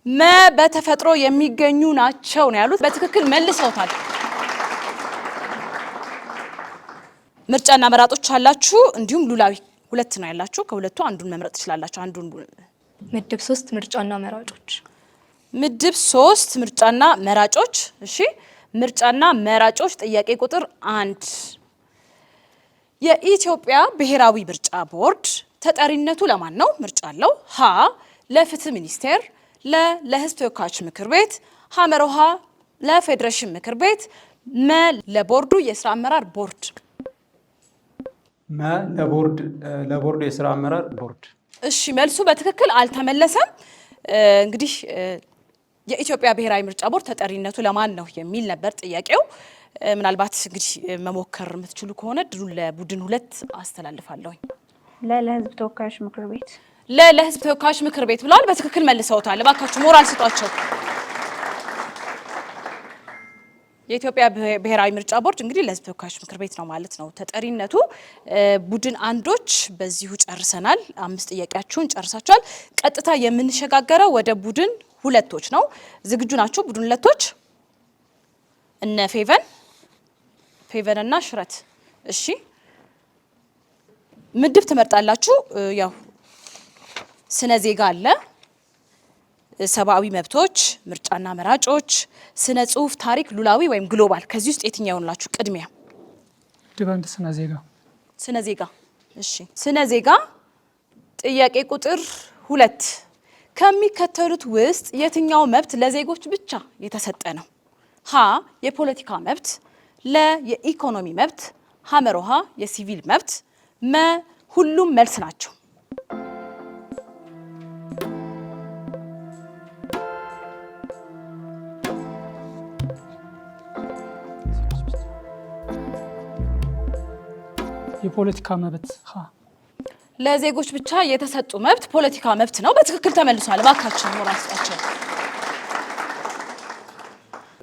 Speaker 3: መ በተፈጥሮ የሚገኙ ናቸው ነው ያሉት። በትክክል መልሰውታል። ምርጫና መራጮች አላችሁ፣ እንዲሁም ሉላዊ ሁለት ነው ያላችሁ። ከሁለቱ አንዱን መምረጥ ትችላላችሁ። አንዱን
Speaker 2: ምድብ 3 ምርጫና መራጮች።
Speaker 3: ምድብ 3 ምርጫና መራጮች። እሺ ምርጫና መራጮች ጥያቄ ቁጥር 1 የኢትዮጵያ ብሔራዊ ምርጫ ቦርድ ተጠሪነቱ ለማን ነው? ምርጫ አለው። ሀ ለፍትህ ሚኒስቴር፣ ለህዝብ ተወካዮች ምክር ቤት፣ ሐመሮሃ ለፌዴሬሽን ምክር ቤት፣ መ ለቦርዱ የስራ አመራር ቦርድ።
Speaker 4: መ ለቦርዱ የስራ አመራር ቦርድ።
Speaker 3: እሺ መልሱ በትክክል አልተመለሰም። እንግዲህ የኢትዮጵያ ብሔራዊ ምርጫ ቦርድ ተጠሪነቱ ለማን ነው የሚል ነበር ጥያቄው። ምናልባት እንግዲህ መሞከር የምትችሉ ከሆነ ድሉን ለቡድን 2 አስተላልፋለሁኝ።
Speaker 5: ለህዝብ ተወካዮች ምክር ቤት።
Speaker 3: ለህዝብ ተወካዮች ምክር ቤት ብለዋል። በትክክል መልሰውታል። እባካችሁ ሞራል ስጧቸው። የኢትዮጵያ ብሔራዊ ምርጫ ቦርድ እንግዲህ ለህዝብ ተወካዮች ምክር ቤት ነው ማለት ነው ተጠሪነቱ። ቡድን አንዶች በዚሁ ጨርሰናል። 5 ጥያቄያችሁን ጨርሳችኋል። ቀጥታ የምንሸጋገረው ወደ ቡድን 2ቶች ነው። ዝግጁ ናችሁ? ቡድን 2ቶች እነ ፌቨን እና ሽረት። እሺ ምድብ ትመርጣላችሁ። ያው ስነ ዜጋ አለ፣ ሰብአዊ መብቶች፣ ምርጫና መራጮች፣ ስነ ጽሁፍ፣ ታሪክ፣ ሉላዊ ወይም ግሎባል። ከዚህ ውስጥ የትኛው ይሆንላችሁ? ቅድሚያ
Speaker 4: ምድብ 1 ስነ ዜጋ።
Speaker 3: እሺ ስነ ዜጋ ጥያቄ ቁጥር 2 ከሚከተሉት ውስጥ የትኛው መብት ለዜጎች ብቻ የተሰጠ ነው? ሀ የፖለቲካ መብት፣ ለ የኢኮኖሚ መብት፣ ሐመሮሃ የሲቪል መብት፣ መ ሁሉም መልስ ናቸው።
Speaker 4: የፖለቲካ መብት ሀ
Speaker 3: ለዜጎች ብቻ የተሰጡ መብት ፖለቲካ መብት ነው። በትክክል ተመልሷል። እባካችሁ ሞራል ስጣቸው።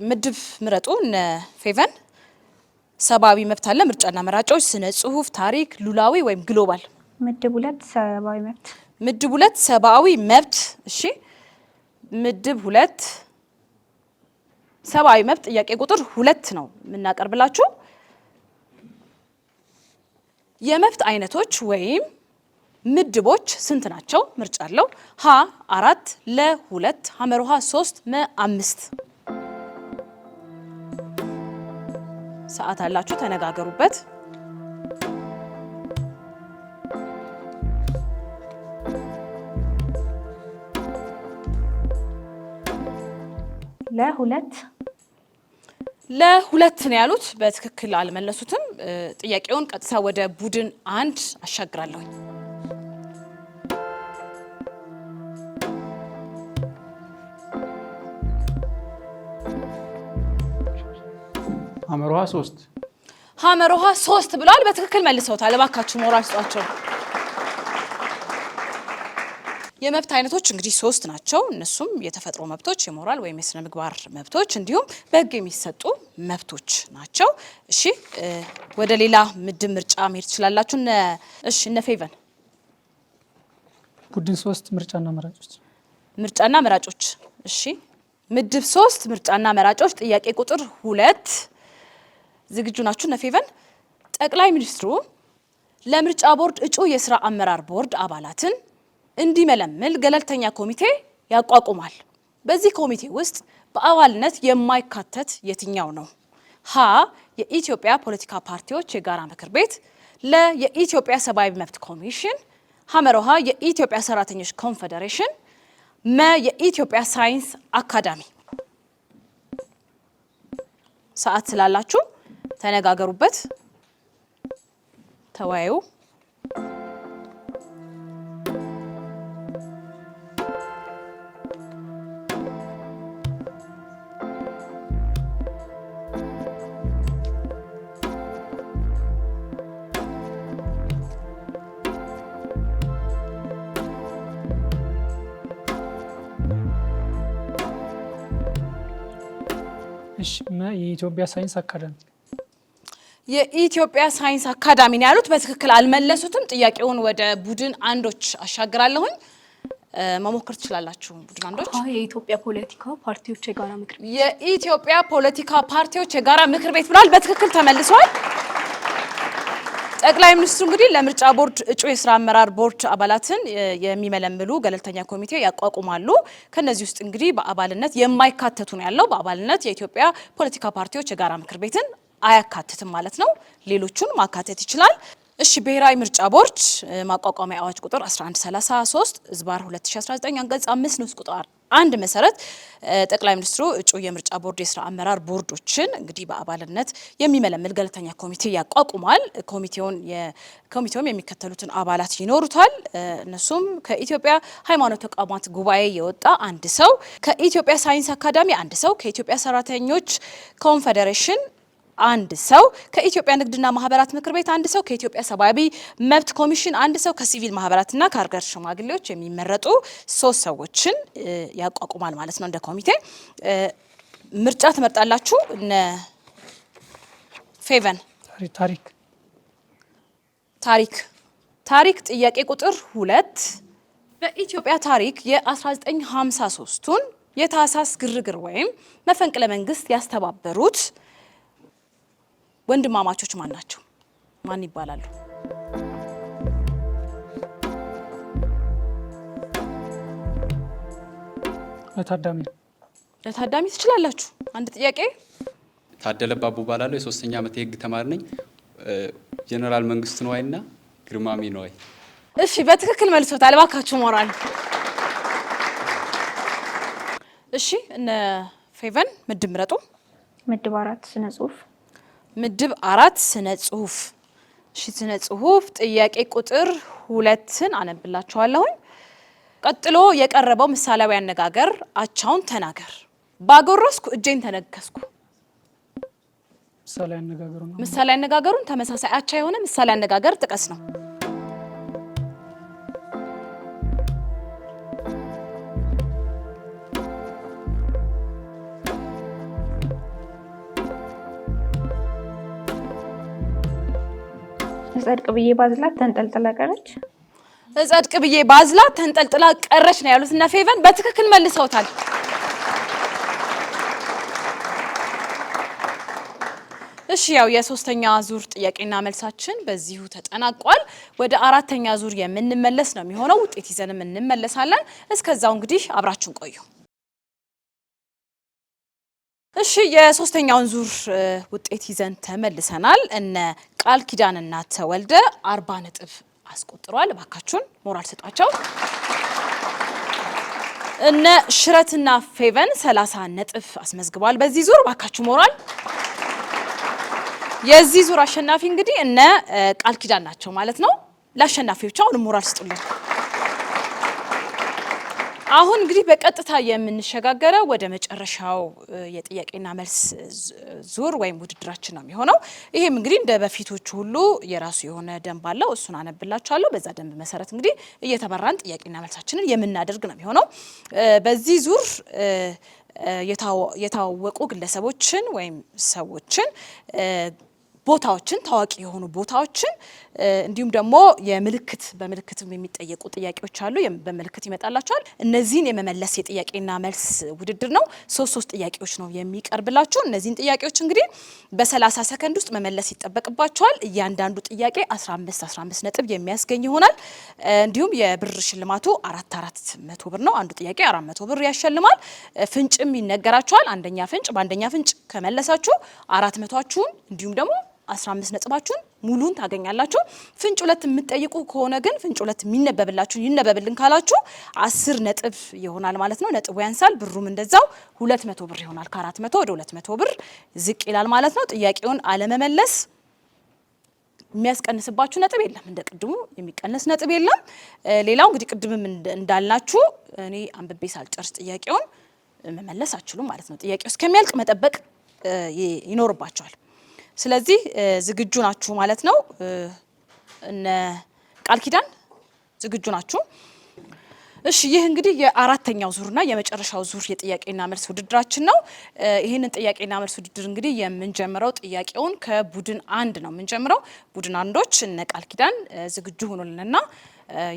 Speaker 3: ምድብ ምረጡ እነ ፌቨን። ሰብአዊ መብት አለ፣ ምርጫና መራጮች፣ ስነ ጽሁፍ፣ ታሪክ፣ ሉላዊ ወይም ግሎባል።
Speaker 5: ምድብ 2 ሰብአዊ መብት።
Speaker 3: ምድብ 2 ሰብአዊ መብት። እሺ ምድብ 2 ሰብአዊ መብት ጥያቄ ቁጥር 2 ነው የምናቀርብላችሁ። የመብት አይነቶች ወይም ምድቦች ስንት ናቸው? ምርጫ አለው። ሀ 4፣ ለ 2፣ ሐመሮሃ 3፣ መ 5። ሰዓት አላችሁ፣ ተነጋገሩበት። ለ2 ነው ያሉት። በትክክል አልመለሱትም። ጥያቄውን ቀጥታ ወደ ቡድን 1 አሻግራለሁ። ሐመሮሃ 3 ብለዋል። በትክክል መልሰውታል። እባካችሁ ሞራል ስጧቸው። የመብት አይነቶች እንግዲህ 3 ናቸው። እነሱም የተፈጥሮ መብቶች፣ የሞራል ወይም የስነ ምግባር መብቶች እንዲሁም በህግ የሚሰጡ መብቶች ናቸው። እሺ ወደ ሌላ ምድብ ምርጫ መሄድ ትችላላችሁ። እነ ፌቨን
Speaker 4: ቡድን 3 ምርጫና መራጮች። እሺ ምድብ 3 ምርጫና መራጮች ጥያቄ ቁጥር 2 ዝግጁ ናችሁ? እነ ፌቨን ጠቅላይ ሚኒስትሩ ለምርጫ ቦርድ እጩ የስራ አመራር ቦርድ አባላትን እንዲመለምል ገለልተኛ ኮሚቴ ያቋቁማል። በዚህ ኮሚቴ ውስጥ በአባልነት የማይካተት የትኛው ነው? ሀ የኢትዮጵያ ፖለቲካ ፓርቲዎች የጋራ ምክር ቤት፣ ለ የኢትዮጵያ ሰብአዊ መብት ኮሚሽን፣ ሐመሮሃ የኢትዮጵያ ሰራተኞች ኮንፌዴሬሽን፣ መ የኢትዮጵያ ሳይንስ አካዳሚ። ሰዓት ስላላችሁ ተነጋገሩበት፣ ተወያዩ።
Speaker 6: እሺ የኢትዮጵያ ሳይንስ አካዳሚ
Speaker 3: የኢትዮጵያ ሳይንስ አካዳሚ ነው ያሉት። በትክክል አልመለሱትም። ጥያቄውን ወደ ቡድን አንዶች አሻግራለሁኝ። መሞከር ትችላላችሁ ቡድን አንዶች።
Speaker 2: የኢትዮጵያ ፖለቲካ ፓርቲዎች የጋራ ምክር ቤት
Speaker 3: የኢትዮጵያ ፖለቲካ ፓርቲዎች የጋራ ምክር ቤት ብሏል። በትክክል ተመልሷል። ጠቅላይ ሚኒስትሩ እንግዲህ ለምርጫ ቦርድ እጩ የስራ አመራር ቦርድ አባላትን የሚመለምሉ ገለልተኛ ኮሚቴ ያቋቁማሉ። ከነዚህ ውስጥ እንግዲህ በአባልነት የማይካተቱ ነው ያለው። በአባልነት የኢትዮጵያ ፖለቲካ ፓርቲዎች የጋራ ምክር ቤትን አያካትትም ማለት ነው። ሌሎቹን ማካተት ይችላል። እሺ ብሔራዊ ምርጫ ቦርድ ማቋቋሚያ አዋጅ ቁጥር 1133 ዝባር 2019 አንቀጽ 5 ንዑስ ቁጥር 1 መሰረት ጠቅላይ ሚኒስትሩ እጩ የምርጫ ቦርድ የስራ አመራር ቦርዶችን እንግዲህ በአባልነት የሚመለምል ገለልተኛ ኮሚቴ ያቋቁማል። ኮሚቴውም የሚከተሉትን አባላት ይኖሩታል። እነሱም ከኢትዮጵያ ሃይማኖት ተቋማት ጉባኤ የወጣ አንድ ሰው፣ ከኢትዮጵያ ሳይንስ አካዳሚ አንድ ሰው፣ ከኢትዮጵያ ሰራተኞች ኮንፌዴሬሽን አንድ ሰው፣ ከኢትዮጵያ ንግድና ማህበራት ምክር ቤት አንድ ሰው፣ ከኢትዮጵያ ሰብአዊ መብት ኮሚሽን አንድ ሰው፣ ከሲቪል ማህበራትና ከሀገር ሽማግሌዎች የሚመረጡ 3 ሰዎችን ያቋቁማል ማለት ነው። እንደ ኮሚቴ ምርጫ ትመርጣላችሁ። እነ ፌቨን ታሪክ ጥያቄ ቁጥር 2 በኢትዮጵያ ታሪክ የ1953ቱን የታህሳስ ግርግር ወይም መፈንቅለ መንግስት ያስተባበሩት ወንድማማቾች ማን ናቸው? ማን ይባላሉ? ለታዳሚ ትችላላችሁ። አንድ ጥያቄ።
Speaker 7: ታደለ ባቡ ባላለው የ3ኛ ዓመት የህግ ተማሪ ነኝ። ጀነራል መንግስቱ ነዋይና ግርማሚ ነዋይ።
Speaker 3: እሺ በትክክል መልሶታል። እባካችሁ ሞራል። እሺ እነ ፌቨን ምድብ ምረጡ።
Speaker 5: ምድብ 4 ስነ ጽሁፍ።
Speaker 3: ምድብ 4 ስነ ጽሁፍ። እሺ ስነ ጽሁፍ ጥያቄ ቁጥር 2ን አነብላችኋለሁ። ቀጥሎ የቀረበው ምሳሌያዊ አነጋገር አቻውን ተናገር። ባጎረስኩ እጄን ተነከስኩ። ምሳሌ አነጋገሩን ተመሳሳይ አቻ የሆነ ምሳሌ አነጋገር ጥቀስ ነው።
Speaker 5: እጸድቅ ብዬ ባዝላት ተንጠልጥላ ቀረች።
Speaker 3: እጸድቅ ብዬ ባዝላት ተንጠልጥላ ቀረች ነው ያሉት እና ፌቨን በትክክል መልሰውታል። እሺ ያው የሶስተኛ ዙር ጥያቄና መልሳችን በዚሁ ተጠናቋል። ወደ አራተኛ ዙር የምንመለስ ነው የሚሆነው። ውጤት ይዘንም እንመለሳለን። እስከዛው እንግዲህ አብራችሁን ቆዩ። እሺ የሶስተኛውን ዙር ውጤት ይዘን ተመልሰናል። እነ ቃል ኪዳንና ተወልደ 40 ነጥብ አስቆጥሯል። እባካችሁን ሞራል ሰጣቸው። እነ ሽረትና ፌቨን 30 ነጥብ አስመዝግቧል። በዚህ ዙር እባካችሁ ሞራል። የዚህ ዙር አሸናፊ እንግዲህ እነ ቃል ኪዳን ናቸው ማለት ነው። ለአሸናፊዎች አሁን ሞራል ስጡልን። አሁን እንግዲህ በቀጥታ የምንሸጋገረው ወደ መጨረሻው የጥያቄና መልስ ዙር ወይም ውድድራችን ነው የሚሆነው። ይሄም እንግዲህ እንደ በፊቶቹ ሁሉ የራሱ የሆነ ደንብ አለው። እሱን አነብላችኋለሁ። በዛ ደንብ መሰረት እንግዲህ እየተመራን ጥያቄና መልሳችንን የምናደርግ ነው የሚሆነው። በዚህ ዙር የታወቁ ግለሰቦችን ወይም ሰዎችን ቦታዎችን ታዋቂ የሆኑ ቦታዎችን እንዲሁም ደግሞ በምልክትም የሚጠየቁ ጥያቄዎች አሉ። በምልክት ይመጣላችኋል። እነዚህን የመመለስ የጥያቄና መልስ ውድድር ነው። 3 ጥያቄዎች ነው የሚቀርብላችሁ። እነዚህን ጥያቄዎች እንግዲህ በ30 ሰከንድ ውስጥ መመለስ ይጠበቅባችኋል። እያንዳንዱ ጥያቄ 15 ነጥብ የሚያስገኝ ይሆናል። እንዲሁም የብር ሽልማቱ 400 ብር ነው። አንዱ ጥያቄ 400 ብር ያሸልማል። ፍንጭም ይነገራችኋል። በአንደኛ ፍንጭ ከመለሳችሁ 400ችሁን እንዲሁም ደግሞ 15 ነጥባችሁን ሙሉን ታገኛላችሁ። ፍንጭ 2 የምትጠይቁ ከሆነ ግን ፍንጭ 2 ይነበብልን ካላችሁ 10 ነጥብ ይሆናል ማለት ነው። ነጥቡ ያንሳል። ብሩም እንደዛው 200 ብር ይሆናል። ከ400 ወደ 200 ብር ዝቅ ይላል ማለት ነው። ጥያቄውን አለመመለስ የሚያስቀንስባችሁ ነጥብ የለም። እንደ ቅድሙ የሚቀነስ ነጥብ የለም። ሌላው እንግዲህ ቅድምም እንዳልናችሁ እኔ አንብቤ ሳልጨርስ ጥያቄውን መመለስ አትችሉም ማለት ነው። ጥያቄው እስከሚያልቅ መጠበቅ ይኖርባችኋል። ስለዚህ ዝግጁ ናችሁ ማለት ነው። እነ ቃል ኪዳን ዝግጁ ናችሁ? እሺ ይህ እንግዲህ የአራተኛው ዙርና የመጨረሻው ዙር የጥያቄና መልስ ውድድራችን ነው። ይህንን ጥያቄና መልስ ውድድር እንግዲህ የምንጀምረው ጥያቄውን ከቡድን አንድ ነው የምንጀምረው። ቡድን አንዶች እነ ቃል ኪዳን ዝግጁ ሆኖልንና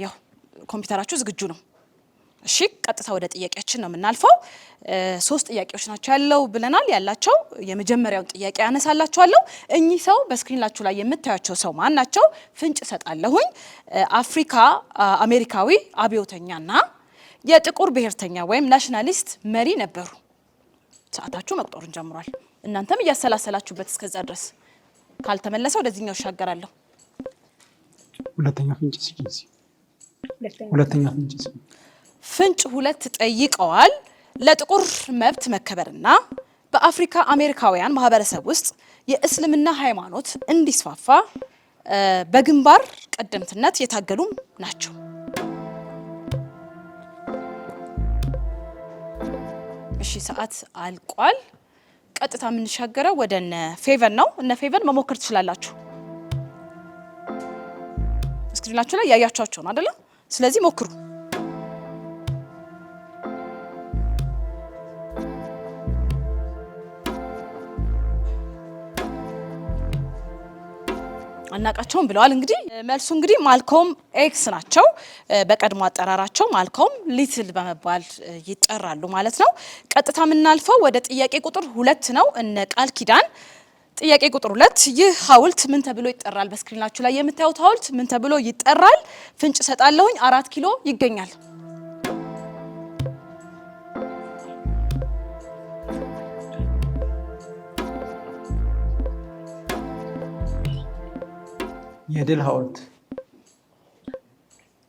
Speaker 3: ያው ኮምፒውተራችሁ ዝግጁ ነው? እሺ ቀጥታ ወደ ጥያቄያችን ነው የምናልፈው። 3 ጥያቄዎች ናቸው ያለው ብለናል። ያላቸው የመጀመሪያውን ጥያቄ ያነሳላችኋለሁ። እኚህ ሰው በስክሪናችሁ ላይ የምታዩቸው ሰው ማን ናቸው? ፍንጭ ሰጣለሁኝ። አፍሪካ አሜሪካዊ አብዮተኛና የጥቁር ብሔርተኛ ወይም ናሽናሊስት መሪ ነበሩ። ሰዓታችሁ መቁጠሩን ጀምሯል። እናንተም እያሰላሰላችሁበት እስከዛ ድረስ ካልተመለሰ ወደዚህኛው ይሻገራለሁ።
Speaker 6: ሁለተኛ ፍንጭ
Speaker 3: ፍንጭ 2 ጠይቀዋል። ለጥቁር መብት መከበርና በአፍሪካ አሜሪካውያን ማህበረሰብ ውስጥ የእስልምና ሃይማኖት እንዲስፋፋ በግንባር ቀደምትነት የታገሉም ናቸው። እሺ ሰዓት አልቋል። ቀጥታ የምንሻገረው ወደ እነ ፌቨን ነው። እነ ፌቨን መሞከር ትችላላችሁ። ስክሪናችሁ ላይ ያያችኋቸው ነው አይደል? ስለዚህ ሞክሩ። አናቃቸውም ብለዋል። እንግዲህ መልሱ እንግዲህ ማልኮም ኤክስ ናቸው። በቀድሞ አጠራራቸው ማልኮም ሊትል በመባል ይጠራሉ ማለት ነው። ቀጥታ የምናልፈው ወደ ጥያቄ ቁጥር 2 ነው። እነ ቃል ኪዳን ጥያቄ ቁጥር 2 ይህ ሐውልት ምን ተብሎ ይጠራል? በስክሪናችሁ ላይ የምታዩት ሐውልት ምን ተብሎ ይጠራል? ፍንጭ ሰጣለሁኝ። 4 ኪሎ ይገኛል።
Speaker 6: የድል ሐውልት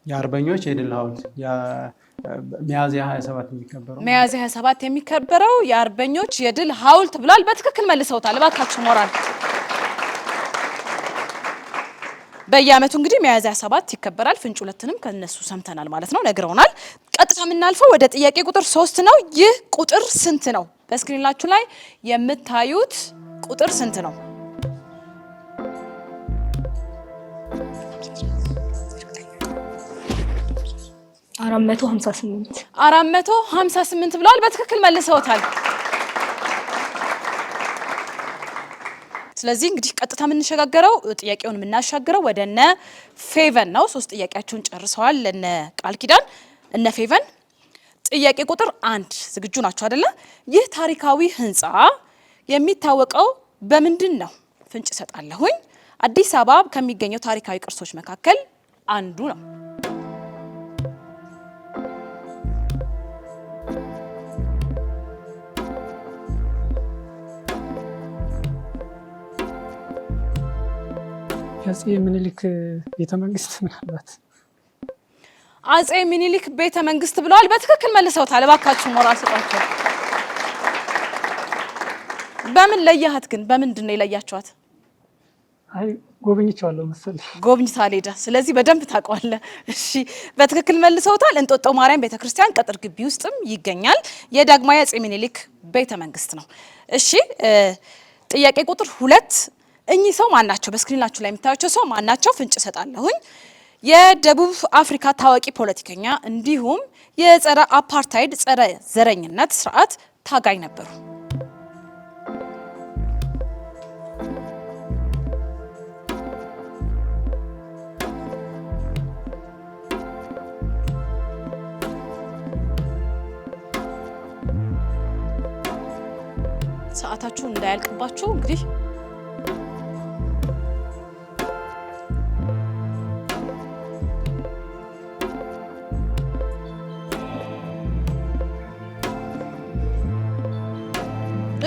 Speaker 6: የአርበኞች የድል ሐውልት ሚያዝያ 27 የሚከበረው
Speaker 3: ሚያዝያ 27 የሚከበረው የአርበኞች የድል ሐውልት ብሏል። በትክክል መልሰውታል። እባካችሁ ሞራል። በየዓመቱ እንግዲህ ሚያዝያ 27 ይከበራል። ፍንጭ 2ንም ከነሱ ሰምተናል ማለት ነው፣ ነግረውናል። ቀጥታ የምናልፈው ወደ ጥያቄ ቁጥር 3 ነው። ይህ ቁጥር ስንት ነው? በስክሪናችሁ ላይ የምታዩት ቁጥር ስንት ነው?
Speaker 2: 458
Speaker 3: ብለዋል። በትክክል መልሰውታል። ስለዚህ እንግዲህ ቀጥታ የምንሸጋገረው ጥያቄውን የምናሻገረው ወደ እነ ፌቨን ነው። 3 ጥያቄያቸውን ጨርሰዋል እነ ቃል ኪዳን። እነ ፌቨን ጥያቄ ቁጥር 1 ዝግጁ ናቸው አይደለ? ይህ ታሪካዊ ህንፃ የሚታወቀው በምንድን ነው? ፍንጭ ሰጣለሁኝ። አዲስ አበባ ከሚገኘው ታሪካዊ ቅርሶች መካከል አንዱ ነው።
Speaker 6: የአፄ ምኒልክ ቤተመንግስት ምናልባት
Speaker 3: አፄ ምኒልክ ቤተመንግስት ብለዋል። በትክክል መልሰውታል። እባካችሁ ሞራል ስጧቸው። በምን ለያሃት ግን? በምንድን ነው የለያችኋት?
Speaker 6: አይ ጎብኝቻለሁ መሰለኝ።
Speaker 3: ጎብኝታል ሄዳ። ስለዚህ በደንብ ታውቀዋለህ። እሺ በትክክል መልሰውታል። እንጦጦ ማርያም ቤተክርስቲያን ቅጥር ግቢ ውስጥም ይገኛል። የዳግማዊ አፄ ምኒልክ ቤተመንግስት ነው። እሺ ጥያቄ ቁጥር 2 እኚህ ሰው ማን ናቸው? በስክሪናችሁ ላይ የምታዩቸው ሰው ማን ናቸው? ፍንጭ ሰጣለሁኝ። የደቡብ አፍሪካ ታዋቂ ፖለቲከኛ እንዲሁም የጸረ አፓርታይድ ጸረ ዘረኝነት ስርዓት ታጋይ ነበሩ። ሰዓታችሁ እንዳያልቅባችሁ እንግዲህ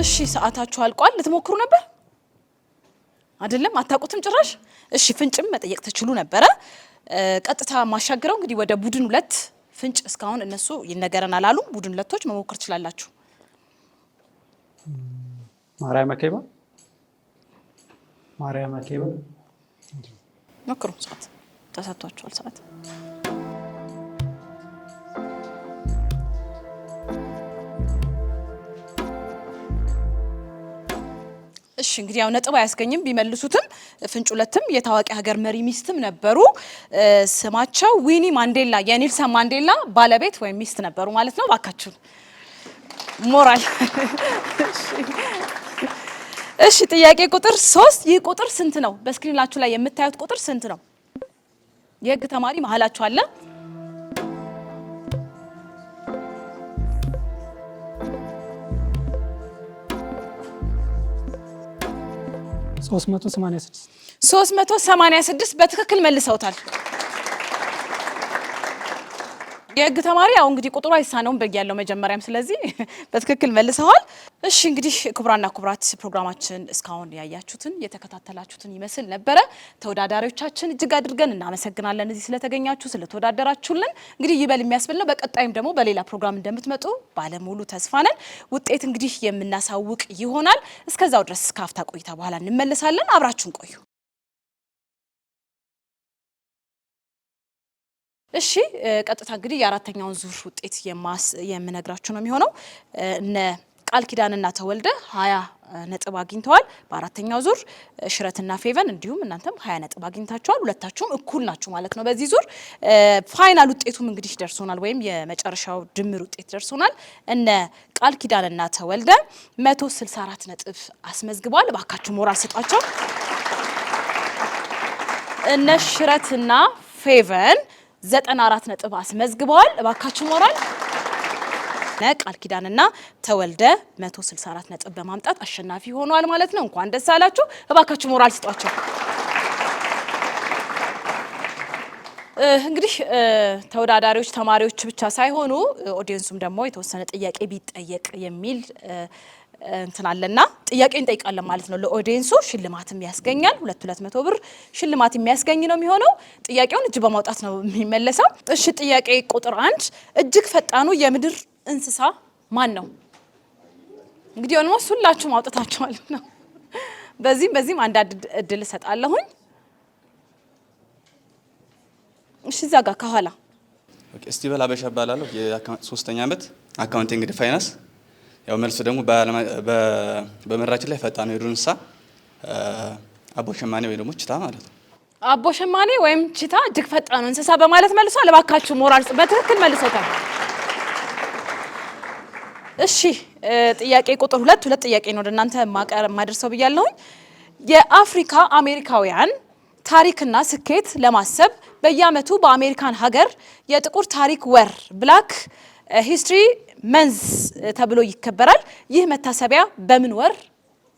Speaker 3: እሺ ሰዓታችሁ አልቋል። ልትሞክሩ ነበር አይደለም? አታውቁትም ጭራሽ። እሺ ፍንጭም መጠየቅ ትችሉ ነበረ። ቀጥታ ማሻገረው እንግዲህ ወደ ቡድን 2 ፍንጭ እስካሁን እነሱ ይነገረናል አሉ። ቡድን 2ቶች መሞከር ትችላላችሁ።
Speaker 6: ማርያም አኬባ
Speaker 3: ሞክሩ። ሰዓት ተሰጥቷችኋል። ሰዓት እሺ እንግዲህ ያው ነጥብ አያስገኝም ቢመልሱትም ፍንጭ ሁለትም የታዋቂ ሀገር መሪ ሚስትም ነበሩ። ስማቸው ዊኒ ማንዴላ የኔልሰን ማንዴላ ባለቤት ወይም ሚስት ነበሩ ማለት ነው። ባካችሁ ሞራል። እሺ ጥያቄ ቁጥር 3 ይህ ቁጥር ስንት ነው? በስክሪናችሁ ላይ የምታዩት ቁጥር ስንት ነው? የህግ ተማሪ መሀላችሁ አለ? $386 በትክክል መልሰውታል። የህግ ተማሪ ያው እንግዲህ ቁጥሩ አይሳነውም በጊያለው መጀመሪያም ስለዚህ በትክክል መልሰዋል። እሺ እንግዲህ ክቡራና ክቡራት ፕሮግራማችን እስካሁን ያያችሁትን የተከታተላችሁትን ይመስል ነበረ። ተወዳዳሪዎቻችን እጅግ አድርገን እናመሰግናለን እዚህ ስለተገኛችሁ ስለተወዳደራችሁልን። እንግዲህ ይበል የሚያስብል ነው። በቀጣይም ደግሞ በሌላ ፕሮግራም እንደምትመጡ ባለሙሉ ተስፋ ነን። ውጤት እንግዲህ የምናሳውቅ ይሆናል። እስከዛው ድረስ ካፍታ ቆይታ በኋላ እንመለሳለን። አብራችሁን ቆዩ። እሺ ቀጥታ እንግዲህ የአራተኛውን ዙር ውጤት የምነግራችሁ ነው የሚሆነው። እነ ቃል ኪዳንና ተወልደ 20 ነጥብ አግኝተዋል በአራተኛው ዙር። ሽረትና ፌቨን እንዲሁም እናንተም 20 ነጥብ አግኝታችኋል። ሁለታችሁም እኩል ናችሁ ማለት ነው በዚህ ዙር። ፋይናል ውጤቱም እንግዲህ ደርሶናል ወይም የመጨረሻው ድምር ውጤት ደርሶናል። እነ ቃል ኪዳንና ተወልደ 164 ነጥብ አስመዝግበዋል። እባካችሁ ሞራል ስጧቸው። እነ ሽረትና ፌቨን 94 ነጥብ አስመዝግበዋል። እባካችሁ ሞራል። ቃል ኪዳንና ተወልደ 164 ነጥብ በማምጣት አሸናፊ ሆኗል ማለት ነው። እንኳን ደስ አላችሁ። እባካችሁ ሞራል ስጧቸው። እንግዲህ ተወዳዳሪዎች ተማሪዎች ብቻ ሳይሆኑ ኦዲየንሱም ደግሞ የተወሰነ ጥያቄ ቢጠየቅ የሚል እንትናለና ጥያቄ እንጠይቃለን ማለት ነው። ለኦዲየንሱ ሽልማትም ያስገኛል። 200 ብር ሽልማት የሚያስገኝ ነው የሚሆነው። ጥያቄውን እጅ በማውጣት ነው የሚመለሰው። እሺ ጥያቄ ቁጥር 1 እጅግ ፈጣኑ የምድር እንስሳ ማን ነው? እንግዲህ ኦልሞስት ሁላችሁም አውጥታችኋል ነው። በዚህም አንድ እድል እሰጣለሁኝ። እሺ እዛ ጋር ከኋላ
Speaker 7: እስቲበል አበሻ እባላለሁ። የ3ኛ ዓመት አካውንቲንግ ኤንድ ፋይናንስ። ያው መልሱ ደግሞ በመራችን ላይ ፈጣኑ የዱር እንስሳ አቦ ሸማኔ ወይ ደግሞ ቺታ ማለት ነው።
Speaker 3: አቦ ሸማኔ ወይም ቺታ እጅግ ፈጣኑ እንስሳ በማለት መልሷል። እባካችሁ ሞራል በትክክል መልሰውታል። እሺ ጥያቄ ቁጥር 2 ጥያቄ ነው ወደናንተ ማድረሰው ብያለሁኝ። የአፍሪካ አሜሪካውያን ታሪክና ስኬት ለማሰብ በየዓመቱ በአሜሪካን ሀገር የጥቁር ታሪክ ወር ብላክ ሂስትሪ መንዝ ተብሎ ይከበራል። ይህ መታሰቢያ በምን ወር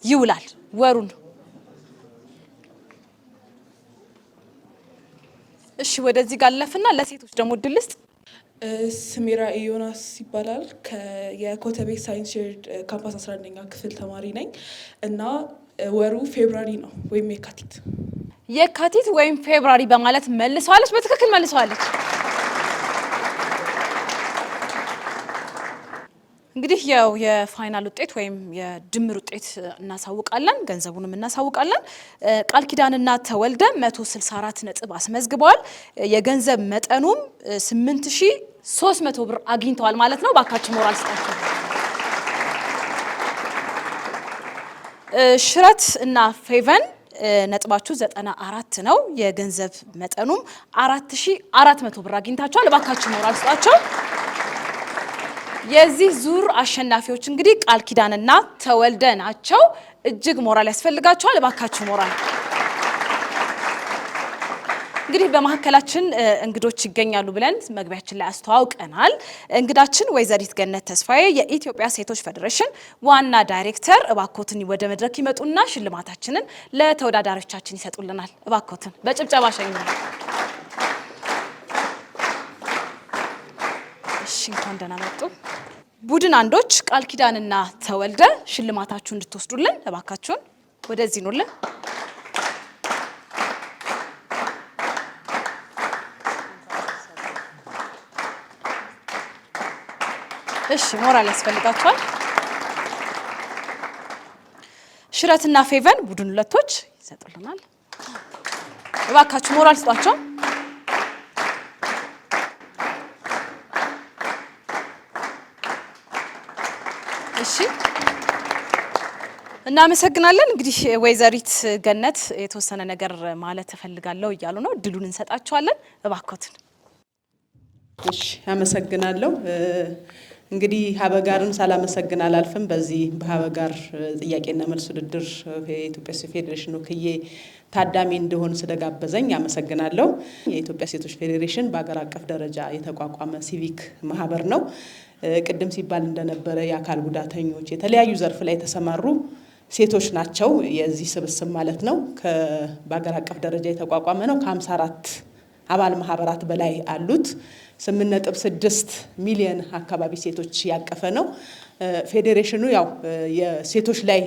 Speaker 3: ይውላል? ወሩን እሺ ወደዚህ ጋር ለፍና ለሴቶች ደግሞ እድል ልስጥ።
Speaker 8: ስሜራ ዮናስ ይባላል። የኮተቤ ሳይንስ ሼርድ ካምፓስ 11ኛ ክፍል ተማሪ ነኝ እና ወሩ ፌብራሪ ነው ወይም
Speaker 3: የካቲት ወይም ፌብራሪ በማለት መልሰዋለች። በትክክል መልሰዋለች። እንግዲህ ያው የፋይናል ውጤት ወይም የድምር ውጤት እናሳውቃለን፣ ገንዘቡንም እናሳውቃለን። ቃል ኪዳንና ተወልደ 164 ነጥብ አስመዝግበዋል። የገንዘብ መጠኑም 8300 ብር አግኝተዋል ማለት ነው። ባካችሁ ሞራል ስጣቸው። ሽረት እና ፌቨን ነጥባችሁ 94 ነው። የገንዘብ መጠኑም 4400 ብር አግኝታችኋል። ባካችሁ ሞራል ስጣቸው። የዚህ ዙር አሸናፊዎች እንግዲህ ቃል ኪዳንና ተወልደ ናቸው። እጅግ ሞራል ያስፈልጋቸዋል። እባካችሁ ሞራል። እንግዲህ በመሀከላችን እንግዶች ይገኛሉ ብለን መግቢያችን ላይ አስተዋውቀናል። እንግዳችን ወይዘሪት ገነት ተስፋዬ የኢትዮጵያ ሴቶች ፌዴሬሽን ዋና ዳይሬክተር፣ እባኮትን ወደ መድረክ ይመጡና ሽልማታችንን ለተወዳዳሪዎቻችን ይሰጡልናል። እባኮትን በጭብጨባ ሸኙልን። እሺ እንኳን ደህና መጡ። ቡድን አንዶች ቃል ኪዳንና ተወልደ ሽልማታችሁን እንድትወስዱልን እባካችሁን ወደዚህ ኑልን። እሺ ሞራል ያስፈልጋችኋል። ሽረትና ፌቨን ቡድን ሁለቶች ይሰጡልናል። እባካችሁ ሞራል ስጧቸው። እናመሰግናለን። እንግዲህ ወይዘሪት ገነት የተወሰነ ነገር ማለት እፈልጋለሁ እያሉ ነው። እድሉን እንሰጣቸዋለን። እባክዎትን።
Speaker 9: እሺ አመሰግናለሁ። እንግዲህ ሀበጋርን ሳላመሰግን አላልፍም። በዚህ በሀበጋር ጥያቄና መልስ ውድድር የኢትዮጵያ ሴቶች ፌዴሬሽን ወክዬ ታዳሚ እንደሆን ስለጋበዘኝ አመሰግናለሁ። የኢትዮጵያ ሴቶች ፌዴሬሽን በአገር አቀፍ ደረጃ የተቋቋመ ሲቪክ ማህበር ነው። ቅድም ሲባል እንደነበረ የአካል ጉዳተኞች የተለያዩ ዘርፍ ላይ የተሰማሩ ሴቶች ናቸው የዚህ ስብስብ ማለት ነው። በአገር አቀፍ ደረጃ የተቋቋመ ነው። ከ54 አባል ማህበራት በላይ አሉት። 8.6 ሚሊዮን አካባቢ ሴቶች ያቀፈ ነው። ፌዴሬሽኑ ያው የሴቶች ላይ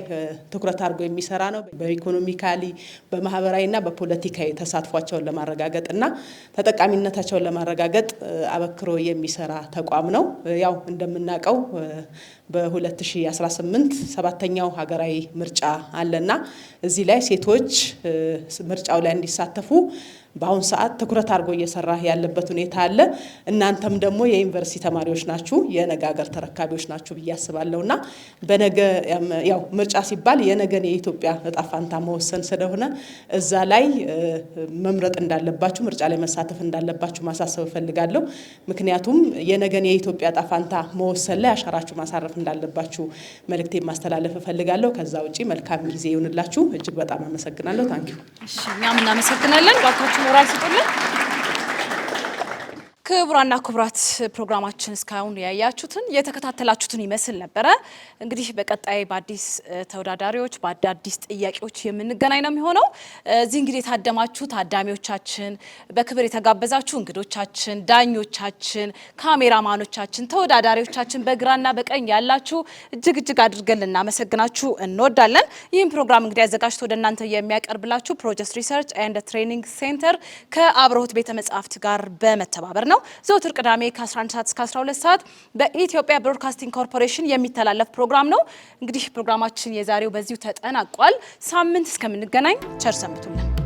Speaker 9: ትኩረት አድርጎ የሚሰራ ነው። በኢኮኖሚካሊ በማህበራዊና በፖለቲካዊ ተሳትፏቸውን ለማረጋገጥና ተጠቃሚነታቸውን ለማረጋገጥ አበክሮ የሚሰራ ተቋም ነው። ያው እንደምናውቀው በ2018 7ኛው ሀገራዊ ምርጫ አለና እዚህ ላይ ሴቶች ምርጫው ላይ እንዲሳተፉ በአሁን ሰዓት ትኩረት አድርጎ እየሰራ ያለበት ሁኔታ አለ። እናንተም ደግሞ የዩኒቨርሲቲ ተማሪዎች ናችሁ፣ የነገ ሀገር ተረካቢዎች ናችሁ ብዬ አስባለሁና በነገ ያው ምርጫ ሲባል የነገን የኢትዮጵያ እጣ ፋንታ መወሰን ስለሆነ እዛ ላይ መምረጥ እንዳለባችሁ፣ ምርጫ ላይ መሳተፍ እንዳለባችሁ ማሳሰብ እፈልጋለሁ። ምክንያቱም የነገን የኢትዮጵያ እጣ ፋንታ መወሰን ላይ አሻራችሁ ማሳረፍ እንዳለባችሁ መልእክቴን ማስተላለፍ እፈልጋለሁ። ከዛ ውጪ መልካም ጊዜ ይሁንላችሁ። እጅግ በጣም አመሰግናለሁ። ታንኪዩ።
Speaker 3: እሺ እኛም እናመሰግናለን። ባካችሁ ሞራል ስጡልን። ክቡራና ክቡራት ፕሮግራማችን እስካሁን ያያችሁትን የተከታተላችሁትን ይመስል ነበረ። እንግዲህ በቀጣይ በአዲስ ተወዳዳሪዎች በአዳዲስ ጥያቄዎች የምንገናኝ ነው የሚሆነው። እዚህ እንግዲህ የታደማችሁ ታዳሚዎቻችን፣ በክብር የተጋበዛችሁ እንግዶቻችን፣ ዳኞቻችን፣ ካሜራማኖቻችን፣ ተወዳዳሪዎቻችን በግራና በቀኝ ያላችሁ እጅግ አድርገን ልናመሰግናችሁ እንወዳለን። ይህም ፕሮግራም እንግዲህ አዘጋጅቶ ወደ እናንተ የሚያቀርብላችሁ ፕሮጀክት ሪሰርች ኤንድ ትሬኒንግ ሴንተር ከአብርሆት ቤተ መጻሕፍት ጋር በመተባበር ነው። ዘወትር ቅዳሜ ከ11 ሰዓት እስከ 12 ሰዓት በኢትዮጵያ ብሮድካስቲንግ ኮርፖሬሽን የሚተላለፍ ፕሮግራም ነው። እንግዲህ ፕሮግራማችን የዛሬው በዚሁ ተጠናቋል። ሳምንት እስከምንገናኝ ቸር ሰንብቱልን።